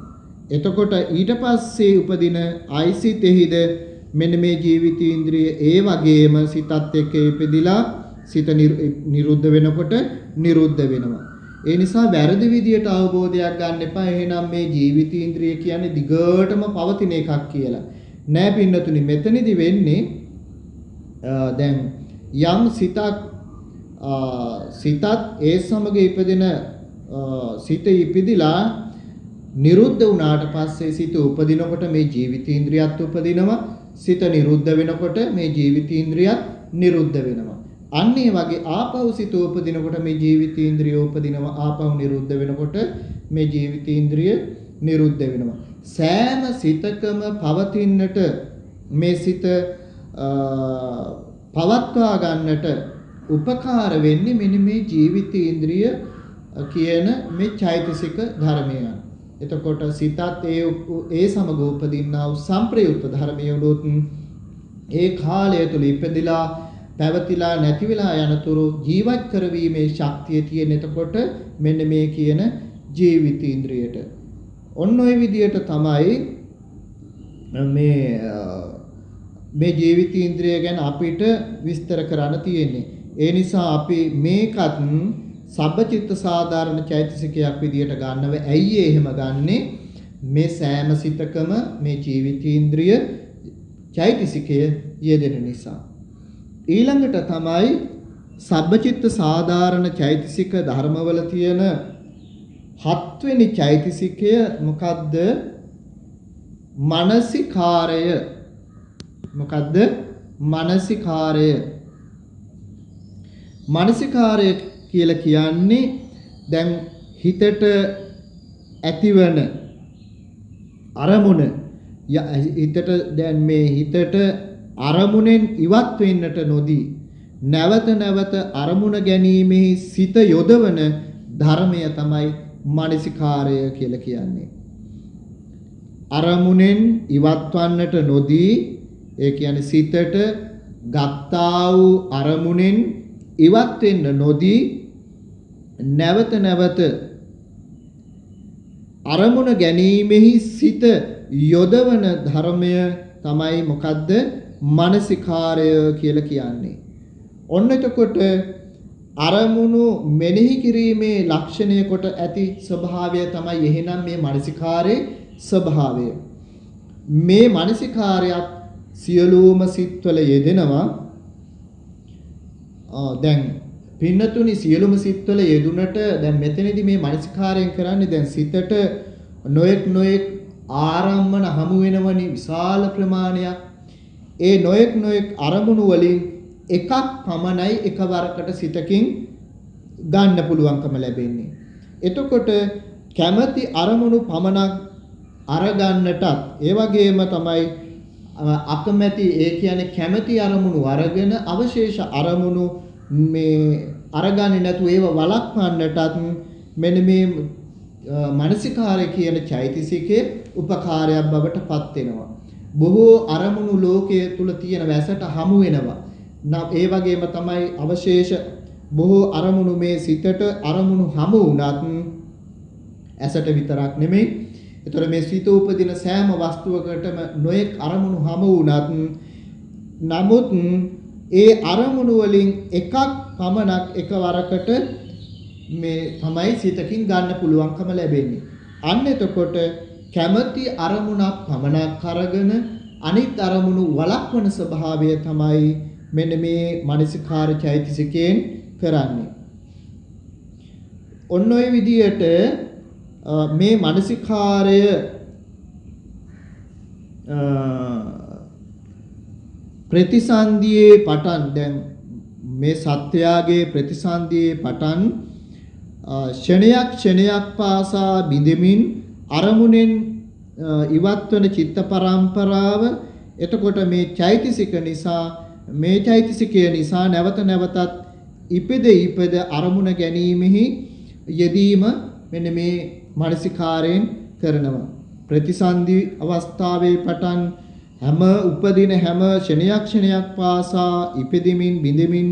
එතකොට ඊට පස්සේ උපදින ආයිසිතෙහිද මෙන්න මේ ජීවිතේන්ද්‍රිය ඒ වගේම සිතත් එක්ක ඉපදිලා සිත නිරුද්ධ වෙනකොට නිරුද්ධ වෙනවා. ඒ නිසා වැරදි විදියට අවබෝධයක් ගන්න එපා. එහෙනම් මේ ජීවිතේන්ද්‍රිය කියන්නේ දිගටම පවතින එකක් කියලා. නෑ පින්නතුනි, මෙතනදි වෙන්නේ දැන් යම් සිතත් ඒ සමග ඉපදෙන සිත ඉපදිලා නිරුද්ධ වුණාට පස්සේ සිත උපදිනකොට මේ ජීවිතේන්ද්‍රියත් උපදිනවා. සිත නිරුද්ධ වෙනකොට මේ ජීවිතේන්ද්‍රියත් නිරුද්ධ වෙනවා. අන්න ඒ වගේ ආපහු සිත උපදිනකොට මේ ජීවිතේන්ද්‍රිය උපදිනවා. ආපහු නිරුද්ධ වෙනකොට මේ ජීවිතේන්ද්‍රිය නිරුද්ධ වෙනවා. සෑම සිතකම පවතින්නට මේ සිත පවත්වා ගන්නට උපකාර වෙන්නේ මෙන්න මේ ජීවිතේන්ද්‍රිය කියන මේ චෛතසික ධර්මයන්. එතකොට සිතත් ඒ සමග උපදින්නා වූ සංප්‍රයුක්ත ධර්මයේ උඩොත් ඒ කාලය තුල ඉපදිලා පැවතිලා නැති වෙලා යනතුරු ජීවත් කරවීමේ ශක්තිය තියෙන. එතකොට මෙන්න මේ කියන ජීවිත ඉන්ද්‍රියට ඔන්න ඔය විදියට තමයි මේ ජීවිත ඉන්ද්‍රිය ගැන අපිට විස්තර කරන්න තියෙන්නේ. ඒ නිසා අපි මේකත් සබ්බචිත්ත සාධාරණ චෛතසිකයක් විදියට ගන්නව. ඇයි එහෙම ගන්නෙ? මේ සෑම සිතකම මේ ජීවිත ඉන්ද්‍රිය චෛතසිකය යෙදෙන නිසා. ඊළඟට තමයි සබ්බචිත්ත සාධාරණ චෛතසික ධර්මවල තියෙන 7 වෙනි චෛතසිකය මොකද්ද? මානසිකාරය. මොකද්ද? මානසිකාරය. මානසිකාරය කියලා කියන්නේ දැන් හිතට ඇතිවන අරමුණ හිතට දැන් මේ හිතට අරමුණෙන් ඉවත් වෙන්නට නොදී නැවත නැවත අරමුණ ගැනීමෙහි සිත යොදවන ධර්මය තමයි මානසිකාරය කියලා කියන්නේ. අරමුණෙන් ඉවත් වන්නට නොදී ඒ කියන්නේ සිතට ගත්තා වූ අරමුණෙන් ඉවත් වෙන්න නොදී නැවත නැවත අරමුණ ගැනීමෙහි සිත යොදවන ධර්මය තමයි මොකද්ද? මානසිකාරය කියලා කියන්නේ. ඔන්න එතකොට අරමුණු මෙනෙහි කිරීමේ ලක්ෂණය කොට ඇති ස්වභාවය තමයි එහෙනම් මේ මානසිකාරයේ ස්වභාවය. මේ මානසිකාරයත් සියලුම සිත්වල යෙදෙනවා. දැන් පින්නතුනි සියලුම සිත්වල යෙදුනට දැන් මෙතනදී මේ මානසිකාරයෙන් කරන්නේ දැන් සිතට නොයෙක් ආරම්මන හමු වෙනවනේ විශාල ප්‍රමාණයක්. ඒ නොයෙක් අරමුණු වලින් එකක් පමණයි එකවරකට සිතකින් ගන්න පුළුවන්කම ලැබෙන්නේ. එතකොට කැමැති අරමුණු පමණක් අරගන්නටත් ඒ වගේම තමයි අකමැති ඒ කියන්නේ කැමැති අරමුණු අරගෙන අවශේෂ අරමුණු මේ අරගන්නේ නැතුව ඒව වළක්වන්නටත් මෙන්න මේ මානසිකාරය කියන චෛතසිකයේ උපකාරයක් බවට පත් වෙනවා. බොහෝ අරමුණු ලෝකයේ තුල තියෙන වැසට හමු වෙනවා. ඒ වගේම තමයි අවශේෂ බොහෝ අරමුණු මේ සිතට අරමුණු හමු වුණත් ඇසට විතරක් නෙමෙයි. ඒතර මේ සිත උපදින සෑම වස්තුවකටම නොයෙක් අරමුණු හමු වුණත් නමුත් ඒ අරමුණු වලින් එකක් පමණක් එකවරකට මේ තමයි සිතකින් ගන්න පුළුවන්කම ලැබෙන්නේ. අන්න එතකොට කැමැති අරමුණක් පමණක් අරගෙන අනිත් අරමුණු වළක්වන ස්වභාවය තමයි මෙන්න මේ මානසිකාර චෛතසිකයෙන් කරන්නේ. ඔන්න ඔය විදියට මේ මානසිකාරය ප්‍රතිසන්දියේ පටන් දැන් මේ සත්‍යයේ ප්‍රතිසන්දියේ පටන් ක්ෂණයක් පාසා බිඳෙමින් අරමුණෙන් ඉවත්වන චිත්ත පරම්පරාව. එතකොට මේ චෛතසික නිසා මේ චෛතසිකය නිසා නැවත නැවතත් ඉපද අරමුණ ගැනීමෙහි යෙදීම මෙන්න මේ මානසිකාරයෙන් කරනවා. ප්‍රතිසන්දි අවස්ථාවේ පටන් හැම උපදින හැම ක්ෂණයක් පාසා ඉපදෙමින් බිඳෙමින්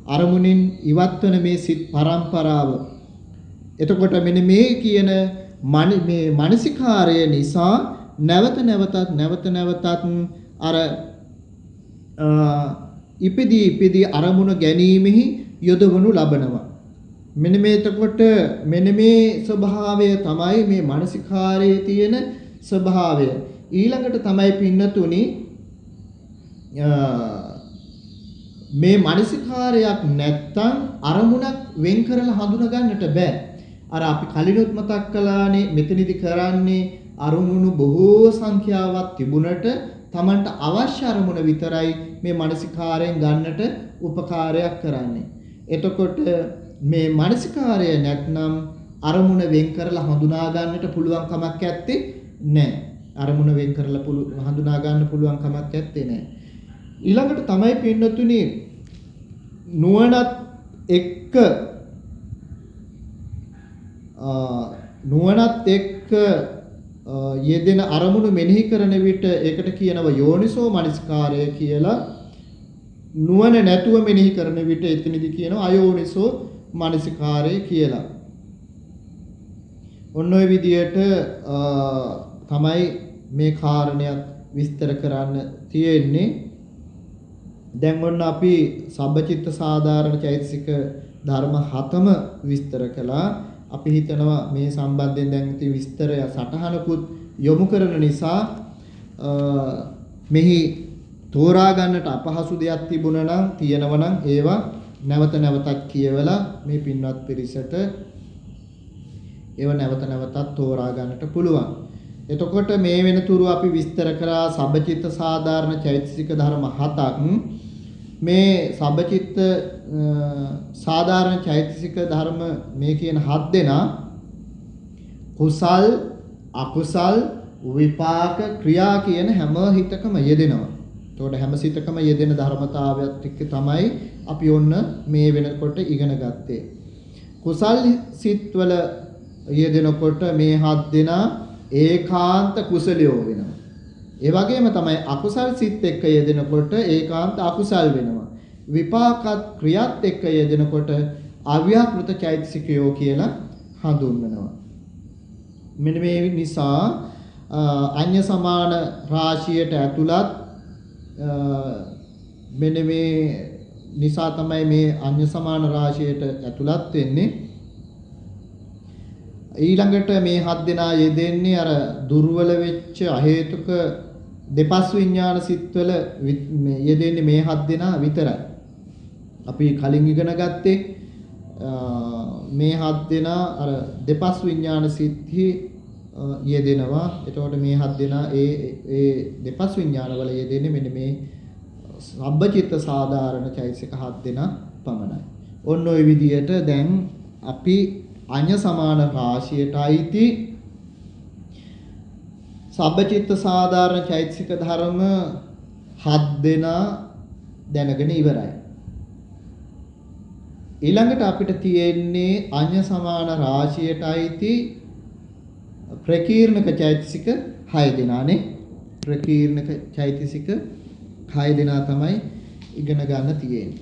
අරමුණින් ඉවත්වන මේ සිත් පරම්පරාව. එතකොට මෙන්න මේ කියන මේ මානසිකාරය නිසා නැවත නැවතත් අර ඉපදී අරමුණ ගැනීමෙහි යොදවනු ලබනවා. මෙන්න මේ එතකොට මෙන්න මේ ස්වභාවය තමයි මේ මානසිකාරයේ තියෙන ස්වභාවය. ඊළඟට තමයි පින්නතුනි මේ මානසිකාරයක් නැත්තම් අරමුණක් වෙන් කරලා හඳුනා ගන්නට බෑ. අර අපි කලිනුත් මතක් කළානේ මෙතනදි කරන්නේ අරමුණු බොහෝ සංඛ්‍යාවක් තිබුණට Tamanට අවශ්‍ය අරමුණ විතරයි මේ මානසිකාරයෙන් ගන්නට උපකාරයක් කරන්නේ. එතකොට මේ මානසිකාරය නැත්නම් අරමුණ වෙන් කරලා හඳුනා ගන්නට පුළුවන් කමක් නැත්තේ නෑ. අරමුණ වෙන් කරලා හඳුනා ගන්න පුළුවන් කමක් නැත්තේ නෑ. ඊළඟට තමයි පින්නතුනි නුවණත් එක්ක නුවණත් එක්ක යෙදෙන අරමුණු මෙනෙහි කරන විට ඒකට කියනවා යෝනිසෝ මනස්කාරය කියලා. නුවණ නැතුව මෙනෙහි කරන විට එතනදි කියනවා අයෝනිසෝ මනස්කාරය කියලා. ඔන්න ඔය විදියට තමයි මේ කාරණයක් විස්තර කරන්න තියෙන්නේ. දැන් ඔන්න අපි සබ්බචිත්ත සාධාරණ චෛතසික ධර්ම 7ම විස්තර කළා. අපි හිතනවා මේ සම්බන්ධයෙන් දැන් ඉතින් විස්තරය සටහනකුත් යොමු කරන නිසා මෙහි තෝරා ගන්නට අපහසු දෙයක් තිබුණා නම් තියෙනවා නම් ඒවා නැවත නැවතත් කියවලා මේ පින්වත් පිරිසට ඒව නැවත නැවතත් තෝරා ගන්නට පුළුවන්. එතකොට මේ වෙනතුරු අපි විස්තර කරා සබ්බචිත්ත සාධාරණ චෛතසික ධර්ම 7ක්. මේ සබ්බචිත්ත සාධාරණ චෛතසික ධර්ම මේ කියන 7 දෙනා කුසල් අකුසල් විපාක ක්‍රියා කියන හැම හිතකම යෙදෙනවා. එතකොට හැම සිතකම යෙදෙන ධර්මතාවයත් එක්ක තමයි අපි ඔන්න මේ වෙනකොට ඉගෙන ගත්තේ. කුසල් සිත්වල යෙදෙනකොට මේ 7 දෙනා ඒකාන්ත කුසලියෝ වෙනවා. ඒ වගේම තමයි අකුසල් සිත් එක්ක යෙදෙනකොට ඒකාන්ත අකුසල් වෙනවා. විපාකත් ක්‍රියාත් එක්ක යෙදෙනකොට අව්‍යාකෘත චෛතසිකයෝ කියලා හඳුන්වනවා. මෙන්න මේ නිසා අඤ්ඤ සමාන රාශියට ඇතුළත් මෙන්න මේ නිසා තමයි මේ අඤ්ඤ සමාන රාශියට ඇතුළත් වෙන්නේ. ඊළඟට මේ 7 දෙනා යෙදෙන්නේ අර දුර්වල වෙච්ච අහේතුක දෙපස් විඥාන සිත්වල යෙදෙන්නේ මේ 7 දෙනා විතරයි. අපි කලින් ඉගෙන ගත්තේ මේ 7 දෙනා අර දෙපස් විඥාන සිත්හි යෙදෙනවා. එතකොට මේ 7 දෙනා ඒ දෙපස් විඥාන වල යෙදෙන්නේ මෙන්න මේ සබ්බචිත්ත සාධාරණ චෛතසික 7 දෙනා පමණයි. ඔන්න ඔය විදියට දැන් අපි අඤ්ඤ සමාන රාශියට අයිති සබ්බචිත්ත සාධාරණ චෛතසික ධර්ම 7 දෙනා දැනගෙන ඉවරයි. ඊළඟට අපිට තියෙන්නේ අඤ්ඤ සමාන රාශියට අයිති ප්‍රකීර්ණක චෛතසික 6 දෙනානේ. ප්‍රකීර්ණක චෛතසික 6 දෙනා තමයි ඉගෙන ගන්න තියෙන්නේ.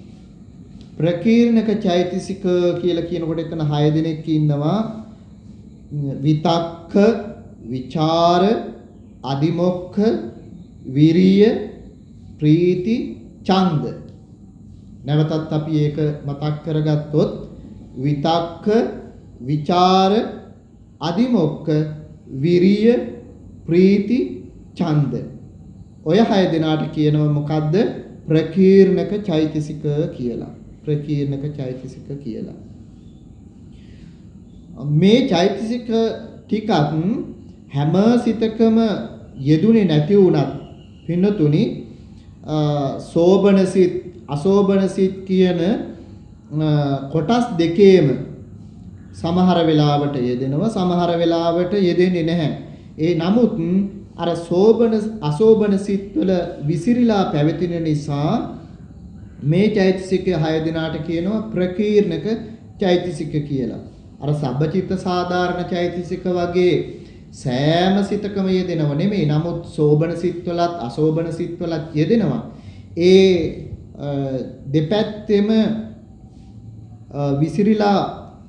ප්‍රකීර්ණක චෛතසික කියලා කියනකොට එතන 6 දෙනෙක් ඉන්නවා. විතක්ක, විචාර, අදිමොක්ඛ, විරිය, ප්‍රීති, ඡන්ද. නැවතත් අපි ඒක මතක් කරගත්තොත් විතක්ක, විචාර, අදිමොක්ඛ, විරිය, ප්‍රීති, ඡන්ද. ඔය 6 දෙනාට කියනවා මොකද්ද? ප්‍රකීර්ණක චෛතසික කියලා. ප්‍රකීර්ණක චෛතසික කියලා. මේ චෛතසික ටිකක් හැම සිතකම යෙදුනේ නැති වුණත් පින්නතුනි සෝබන සිත් අසෝබන සිත් කියන කොටස් දෙකේම සමහර වෙලාවට යෙදෙනවා, සමහර වෙලාවට යෙදෙන්නේ නැහැ. ඒ නමුත් අර සෝබන අසෝබන සිත්වල විසිරීලා පැවතින නිසා මේ චෛතසික 6 දිනාට කියනවා ප්‍රකීර්ණක චෛතසික කියලා. අර සබ්බචිත්ත සාධාරණ චෛතසික වගේ සෑම සිතකම යෙදෙනව නෙමෙයි. නමුත් සෝබන සිත්වලත් අසෝබන සිත්වලත් යෙදෙනවා. ඒ දෙපැත්තෙම විසිරීලා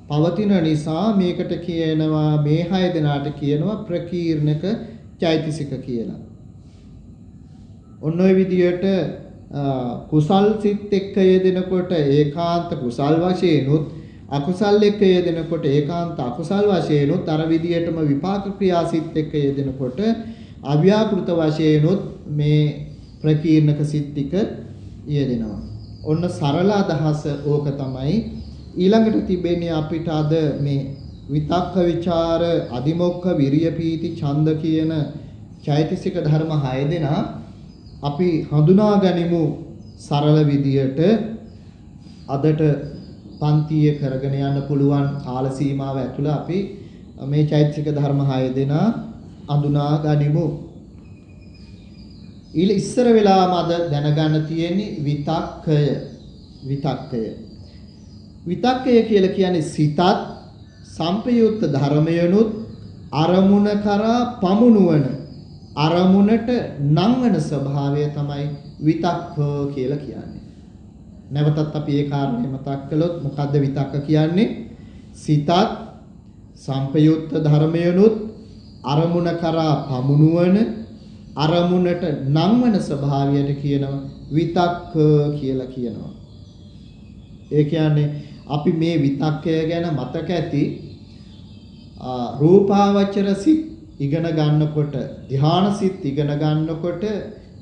පවතින නිසා මේකට කියනවා මේ 6 දෙනාට කියනවා ප්‍රකීර්ණක චෛතසික කියලා. ඔන්න ඔය විදියට කුසල් සිත් එක්ක යෙදෙනකොට ඒකාන්ත කුසල් වශයෙන්ුත් අකුසල් එක්ක යෙදෙනකොට ඒකාන්ත අකුසල් වශයෙන්ුත් අර විදියටම විපාක ක්‍රියා සිත් එක්ක යෙදෙනකොට අව්‍යාකෘත වශයෙන්ුත් මේ ප්‍රකීර්ණක සිත් ටික යෙදෙනවා. ඔන්න සරල අදහස ඕක තමයි. ඊළඟට තිබෙන්නේ අපිට අද මේ විතක්ක විචාර අදිමොක්ඛ විරිය පීති ඡන්ද කියන චෛතසික ධර්ම 6 දෙනා අපි හඳුනා ගනිමු සරල විදියට. අදට පන්තියේ කරගෙන යන්න පුළුවන් කාල සීමාව ඇතුළත අපි මේ චෛතසික ධර්ම 6 දෙනා හඳුනා ගනිමු. ඉස්සර වෙලාම අද දැනගන්න තියෙන්නේ විතක්කය. විතක්කය කියලා කියන්නේ සිතත් සම්පයුක්ත ධර්මයනුත් අරමුණ කරා පමුණුවන අරමුණට නංවන ස්වභාවය තමයි විතක්ක කියලා කියන්නේ. නැවතත් අපි ඒ කාරණේ මතක් කළොත් මොකද්ද විතක්ක කියන්නේ? සිතත් සම්පයුක්ත ධර්මයනුත් අරමුණ කරා පමුණුවන අරමුණට නංවන ස්වභාවයට කියනවා විතක්ක කියලා කියනවා. ඒ කියන්නේ අපි මේ විතක්කය ගැන මතක ඇති රූපාවචර සිත් ඉගෙන ගන්නකොට ධ්‍යාන සිත් ඉගෙන ගන්නකොට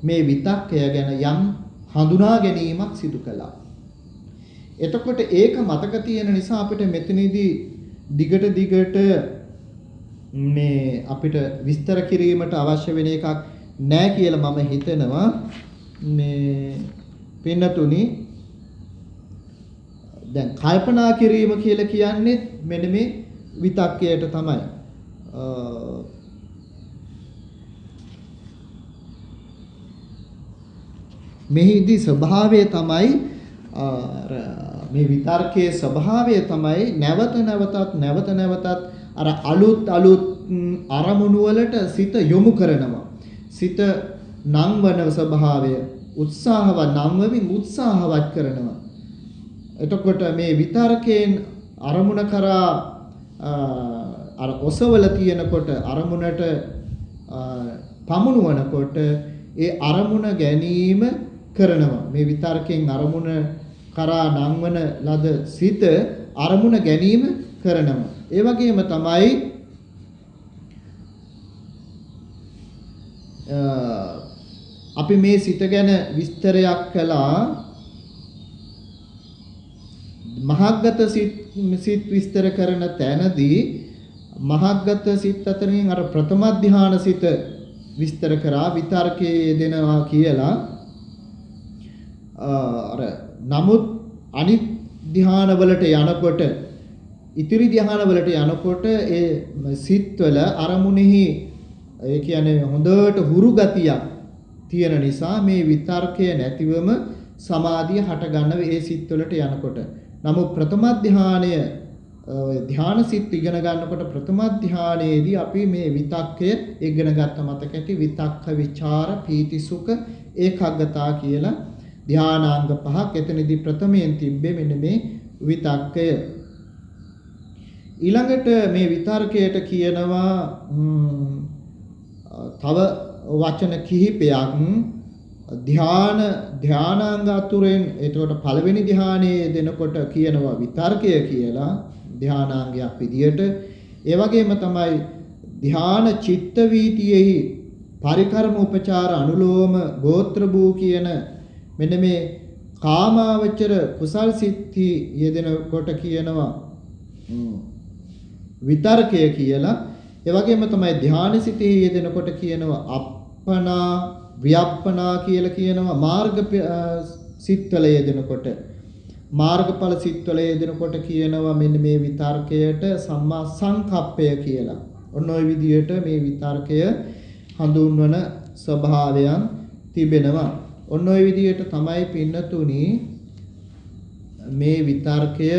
මේ විතක්කය ගැන යම් හඳුනා ගැනීමක් සිදු කළා. එතකොට ඒක මතක තියෙන නිසා අපිට මෙතනදී දිගට මේ අපිට විස්තර කිරීමට අවශ්‍ය වෙන එකක් නැහැ කියලා මම හිතනවා. මේ පින්නතුනි දැන් කල්පනා කිරීම කියලා කියන්නේ මෙන්න මේ විතක්කයට තමයි. මෙහිදී ස්වභාවය තමයි මේ විතර්කයේ ස්වභාවය තමයි නැවත නැවතත් අර අලුත් අරමුණු වලට සිත යොමු කරනවා. සිත නංවන ස්වභාවය උත්සාහවත් කරනවා. එතකොට මේ විතර්කයෙන් අරමුණ කරා අර ඔසවල තියෙනකොට අරමුණට පමුණුවනකොට ඒ අරමුණ ගැනීම කරනවා. මේ විතර්කයෙන් අරමුණ කරා නංවන ලද සිත අරමුණ ගැනීම කරනවා. ඒ වගේම තමයි අපි මේ සිත ගැන විස්තරයක් කළා. මහග්ගත සිත් විස්තර කරන තැනදී මහග්ගත සිත් අතරින් අර ප්‍රථම ධ්‍යාන සිත විස්තර කරා විතර්කයේ යෙදෙනවා කියලා. නමුත් අනිත් ධ්‍යාන වලට යනකොට ඉතිරි ධ්‍යාන වලට යනකොට ඒ සිත්වල අරමුණෙහි ඒ කියන්නේ හොඳට හුරු ගතියක් තියෙන නිසා මේ විතර්කය නැතිවම සමාධිය හට ගන්නව ඒ සිත්වලට යනකොට. නමුත් ප්‍රථම ධ්‍යානය ධ්‍යාන සිත් ඉගෙන ගන්නකොට ප්‍රථම ධ්‍යානයේදී අපි මේ විතක්කය ඉගෙන ගත්ත මතක ඇති විතක්ක විචාර පීති සුඛ ඒකග්ගතා කියලා ධ්‍යානාංග පහක්. එතනදී ප්‍රථමයෙන් තිබ්බේ මෙන්න මේ විතක්කය. ඊළඟට මේ විතර්කයට කියනවා තව වචන කිහිපයක්. ධානාංග අතුරෙන් එතකොට පළවෙනි ධානයේ දෙනකොට කියනවා විතර්කය කියලා ධානාංගයක් විදියට. ඒ වගේම තමයි ධාන චිත්ත වීතියෙහි පරිකර්ම උපචාර අනුලෝම ගෝත්‍ර භූ කියන මෙන්න මේ කාමාවචර කුසල් සිත්ති යෙදෙනකොට කියනවා විතර්කය කියලා. ඒ වගේම තමයි ධාන සිතෙහි යෙදෙනකොට කියනවා අප්පනා ව්‍යප්පනා කියලා කියනවා. මාර්ග සිත්වල යෙදෙනකොට මාර්ගඵල සිත්වල යෙදෙනකොට කියනවා මෙන්න මේ විතර්කයට සම්මා සංකප්පය කියලා. ඔන්න ඔය විදිහට මේ විතර්කය හඳුන්වන ස්වභාවයන් තිබෙනවා. ඔන්න ඔය විදිහට තමයි පින්නතුණි මේ විතර්කය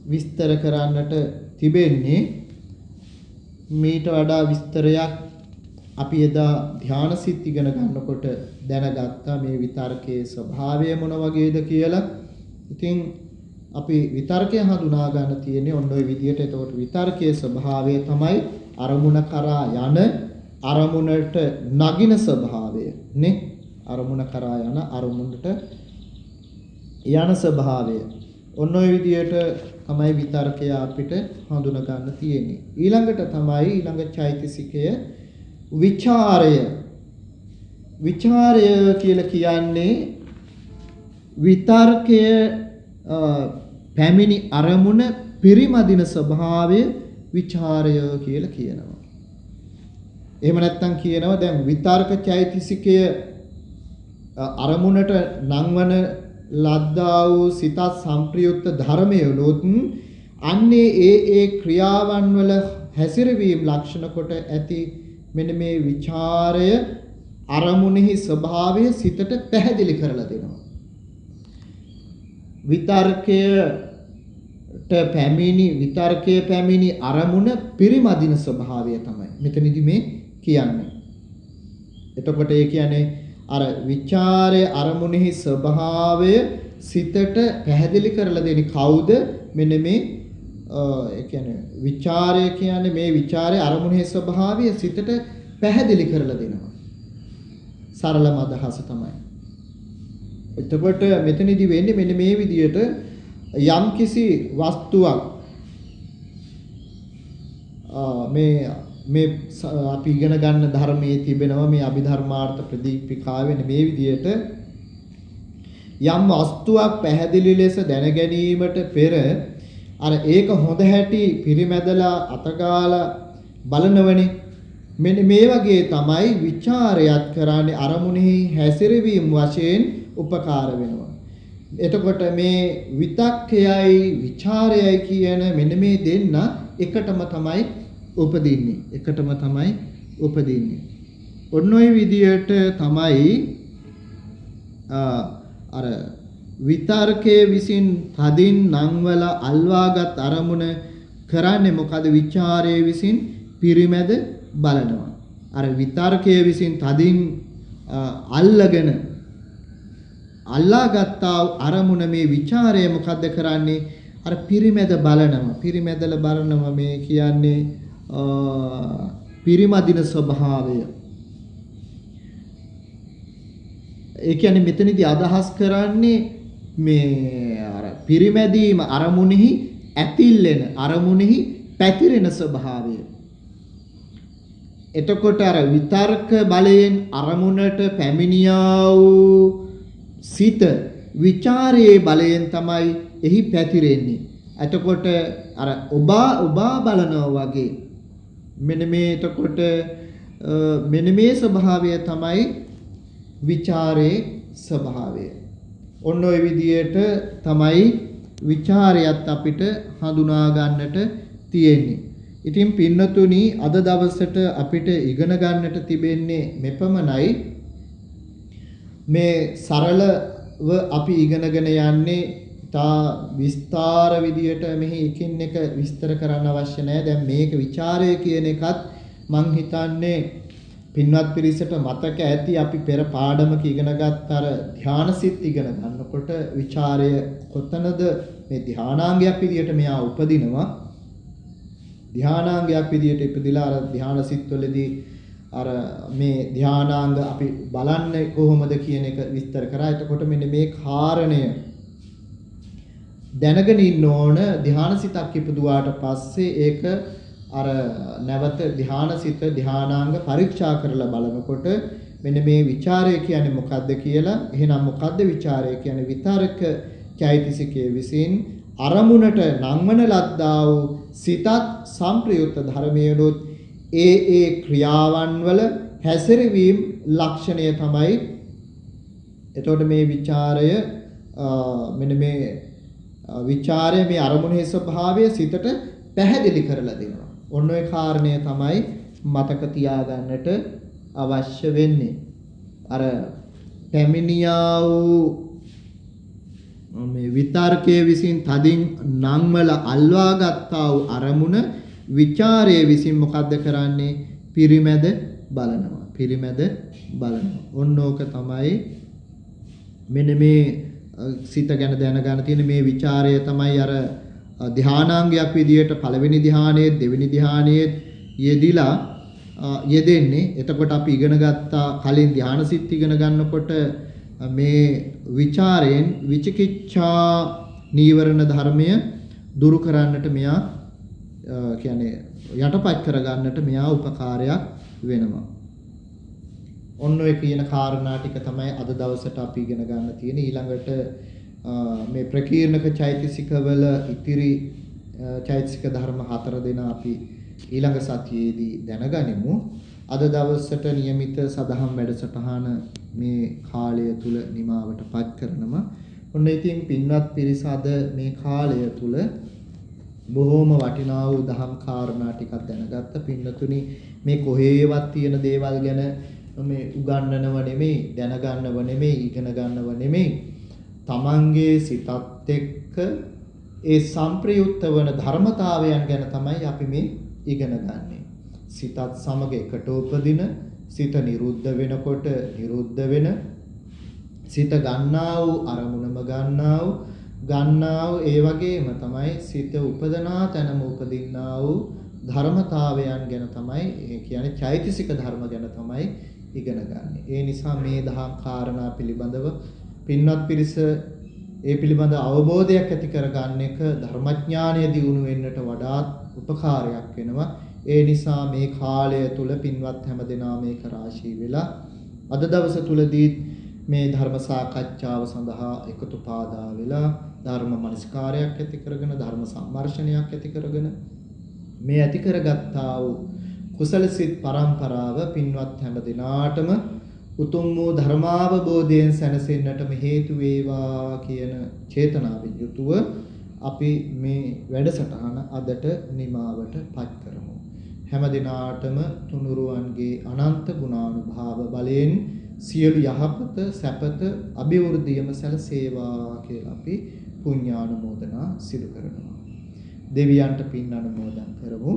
විස්තර කරන්නට තිබෙන්නේ. මීට වඩා විස්තරයක් අපි එදා ධ්‍යාන සිත් ඉගෙන ගන්නකොට දැනගත්තා මේ විතර්කයේ ස්වභාවය මොන වගේද කියලා. ඉතින් අපි විතර්කය හඳුනා ගන්න තියෙන්නේ ඔන්න ඔය විදිහට. එතකොට විතර්කයේ ස්වභාවය තමයි අරමුණ කරා යන අරමුණට නගින ස්වභාවය නේ. අරමුණ කරා යන අරමුණට යන ස්වභාවය. ඔන්න ඔය විදිහට තමයි විතර්කය අපිට හඳුනා ගන්න තියෙන්නේ. ඊළඟට තමයි ඊළඟ චෛතසිකය විචාරය. විචාරය කියලා කියන්නේ විතර්කය පැමිණි අරමුණ පිරිමදින ස්වභාවය විචාරය කියලා කියනවා. එහෙම නැත්නම් කියනවා දැන් විතර්ක චෛතසිකය අරමුණට නංවන ලද්දා වූ සිත සංප්‍රයුක්ත ධර්මයලොත් අන්නේ ඒ ක්‍රියාවන් වල හැසිරවීම ලක්ෂණ කොට ඇති මෙන්න මේ විචාරය අරමුණෙහි ස්වභාවය සිතට පැහැදිලි කරලා දෙනවා. විතර්කයට පැමිණි විතර්කයේ පැමිණි අරමුණ පිරිමදින ස්වභාවය තමයි මෙතනදී මේ කියන්නේ. එතකොට ඒ කියන්නේ අර විචාරයේ අරමුණෙහි ස්වභාවය සිතට පැහැදිලි කරලා දෙන්නේ කවුද? මෙන්න මේ ඒ කියන්නේ විචාරය කියන්නේ මේ විචාරයේ අරමුණෙහි ස්වභාවය සිතට පැහැදිලි කරලා දෙනවා. සරලම අදහස තමයි. එතකොට මෙතනදී වෙන්නේ මෙන්න මේ විදිහට යම්කිසි වස්තුවක් මේ අපි ඉගෙන ගන්න ධර්මයේ තිබෙනවා මේ අභිධර්මාර්ථ ප්‍රදීපිකාවේ මේ විදිහට යම් වස්තුවක් පැහැදිලි ලෙස දැන ගැනීමට පෙර අර ඒක හොඳ හැටි පිරිමැදලා අතගාලා බලනවනේ. මෙන්න මේ වගේ තමයි ਵਿਚාරයත් කරන්නේ අරමුණෙහි හැසිරවීම වශයෙන් උපකාර වෙනවා. එතකොට මේ විතක්කයයි ਵਿਚාරයයි කියන මෙන්න මේ දෙන්න එකටම තමයි උපදින්නේ. එකටම තමයි උපදින්නේ. ඔන්න ඔය විදියට තමයි අර විතර්කයේ විසින් තදින් නංවල අල්වාගත් අරමුණ කරන්නේ මොකද? ਵਿਚාරයේ විසින් පිරිමැද බලනවා. අර විතර්කයේ විසින් තදින් අල්ලගෙන අල්ලාගත්තා අරමුණ මේ ਵਿਚාරය මොකද්ද කරන්නේ? අර පිරිමැද බලනවා. පිරිමැදලා බලනවා මේ කියන්නේ පිරිමදින ස්වභාවය. ඒ කියන්නේ මෙතනදී අදහස් කරන්නේ මේ අර පිරිමැදීම අරමුණෙහි ඇතිල්ලෙන අරමුණෙහි පැතිරෙන ස්වභාවය. එතකොට අර විතර්ක බලයෙන් අරමුණට පැමිණියා වූ සිත විචාරයේ බලයෙන් තමයි එහි පැතිරෙන්නේ. එතකොට අර ඔබා බලනවා වගේ මෙන්න මේ එතකොට මෙන්න මේ ස්වභාවය තමයි විචාරයේ ස්වභාවය. ඔන්න ඔය විදියට තමයි විචාරයත් අපිට හඳුනා ගන්නට තියෙන්නේ. ඉතින් පින්නතුනි අද දවසට අපිට ඉගෙන ගන්නට තිබෙන්නේ මෙපමණයි. මේ සරලව අපි ඉගෙනගෙන යන්නේ තා විස්තර විදියට මෙහි එකින් එක විස්තර කරන්න අවශ්‍ය නැහැ. දැන් මේක ਵਿਚාරය කියන එකත් මං හිතන්නේ පින්වත් පිරිසට මතක ඇති අපි පෙර පාඩමක ඉගෙනගත් අර ධානාසිත ඉගෙන ගන්නකොට ਵਿਚාරය කොතනද මේ ධානාංගයක් විදියට මෙයා උපදිනවා. ධානාංගයක් විදියට ඉපදිලා අර ධානාසිත වලදී අර මේ ධානාංග අපි බලන්නේ කොහොමද කියන එක විස්තර කරා. එතකොට මෙන්න මේ කාරණය දැනගෙන ඉන්න ඕන. ධානාසිතක් ඉපදුවාට පස්සේ ඒක අර නැවත ධානාසිත ධානාංග පරීක්ෂා කරලා බලනකොට මෙන්න මේ ਵਿਚාරය කියන්නේ මොකද්ද කියලා. එහෙනම් මොකද්ද ਵਿਚාරය කියන්නේ? විතරක චෛතසිකයේ විසින් අරමුණට නංවන ලද්දා වූ සිතත් සංප්‍රයුක්ත ධර්මයනොත් ඒ ක්‍රියාවන් වල හැසිරවීම ලක්ෂණය තමයි. එතකොට මේ ਵਿਚාරය මෙන්න මේ විචාරය මේ අරමුණේ ස්වභාවය සිතට පැහැදිලි කරලා දෙනවා. ඔන්න ඔය කාරණය තමයි මතක තියාගන්නට අවශ්‍ය වෙන්නේ. අර පැමිණියා වූ මේ විතර්කයේ විසින් තදින් නංවල අල්වා ගත්තා වූ අරමුණ විචාරයේ විසින් මොකද්ද කරන්නේ? පිරිමැද බලනවා. පිරිමැද බලනවා. ඔන්න ඕක තමයි මෙන්න මේ සිත ගැන දැනගන්න තියෙන මේ ਵਿਚාරය තමයි අර ධානාංගයක් විදියට පළවෙනි ධානයේ දෙවෙනි ධානයේ යෙදිලා යෙදෙන්නේ. එතකොට අපි ඉගෙන ගත්තා කලින් ධානසිත ඉගෙන ගන්නකොට මේ ਵਿਚාරයෙන් විචිකිච්ඡා නීවරණ ධර්මය දුරු කරන්නට මෙයා කියන්නේ යටපත් කරගන්නට මෙයා උපකාරයක් වෙනවා. ඔන්න ඔය කියන කාරණා ටික තමයි අද දවසට අපි ඉගෙන ගන්න තියෙන්නේ. ඊළඟට මේ ප්‍රකීර්ණක චෛතසිකවල ඉතිරි චෛතසික ධර්ම 4 දෙනා අපි ඊළඟ සතියේදී දැනගනිමු. අද දවසට નિયમિત සදහම් වැඩසටහන මේ කාලය තුල නිමාවටපත් කරනවා. ඔන්න ඉතින් පින්වත් පිරිස අද මේ කාලය තුල බොහෝම වටිනා වූ දහම් කාරණා ටිකක් දැනගත්ත. පින්නතුනි මේ කොහේවත් තියෙන දේවල් ගැන මේ උගන්වනව නෙමෙයි, දැනගන්නව නෙමෙයි, ඉගෙන ගන්නව නෙමෙයි. තමන්ගේ සිතත් එක්ක ඒ සංප්‍රයුක්ත වන ධර්මතාවයන් ගැන තමයි අපි මේ ඉගෙන ගන්නෙ. සිතත් සමග එකට උපදින, සිත නිරුද්ධ වෙනකොට නිරුද්ධ වෙන, සිත ගන්නා වූ අරමුණම ගන්නා වූ ඒ වගේම තමයි සිත උපදනා තැනම උපදින්නා වූ ධර්මතාවයන් ගැන තමයි ඒ කියන්නේ චෛතසික ධර්ම ගැන තමයි ඉගෙන ගන්න. ඒ නිසා මේ දහම් කාරණා පිළිබඳව පින්වත් පිරිස ඒ පිළිබඳ අවබෝධයක් ඇති කරගන්න එක ධර්මඥානය දියුණු වෙන්නට වඩාත් උපකාරයක් වෙනවා. ඒ නිසා මේ කාලය තුල පින්වත් හැමදෙනා මේක රාශී වෙලා අද දවස තුලදී මේ ධර්ම සාකච්ඡාව සඳහා එකතු පාදා වෙලා ධර්ම මනස්කාරයක් ඇති කරගෙන ධර්ම සම්මර්ෂණයක් ඇති කරගෙන මේ ඇති කරගත්තා වූ කුසල සිත් පරම්පරාව පින්වත් හැම දිනාටම උතුම් වූ ධර්මාවබෝධයෙන් සැනසෙන්නටම හේතු වේවා කියන චේතනාවෙන් යුතුව අපි මේ වැඩසටහන අදට නිමාවට පත් කරමු. හැම දිනාටම තුනුරුවන්ගේ අනන්ත ගුණානුභාව බලයෙන් සියලු යහපත සැපත අභිවෘද්ධියම සැලසේවා කියලා අපි පුණ්‍යානුමෝදනා සිදු කරනවා. දෙවියන්ට පින් අනුමෝදන් කරමු.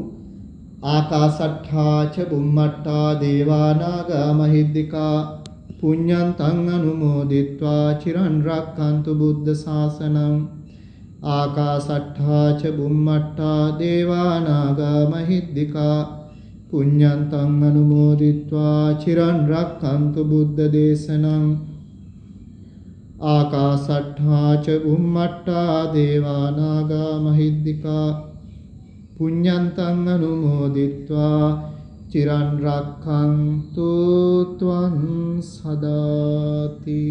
ආකාසට්ඨා ච බුම්මට්ඨා දේවානාගා මහිද්దికා පුඤ්ඤන්තං අනුමෝදිත්වා චිරන් රක්ඛන්තු බුද්ධ ශාසනං. ආකාසට්ඨා ච බුම්මට්ඨා දේවානාගා මහිද්దికා පුඤ්ඤන්තං අනුමෝදිත්වා චිරන් රක්ඛන්තු බුද්ධ දේශනං. ආකාසට්ඨා ච බුම්මට්ඨා දේවානාගා මහිද්దికා පුඤ්ඤන්තං අනුමෝදිත්වා චිරන් රක්ඛන්තු ත්වං සදාති.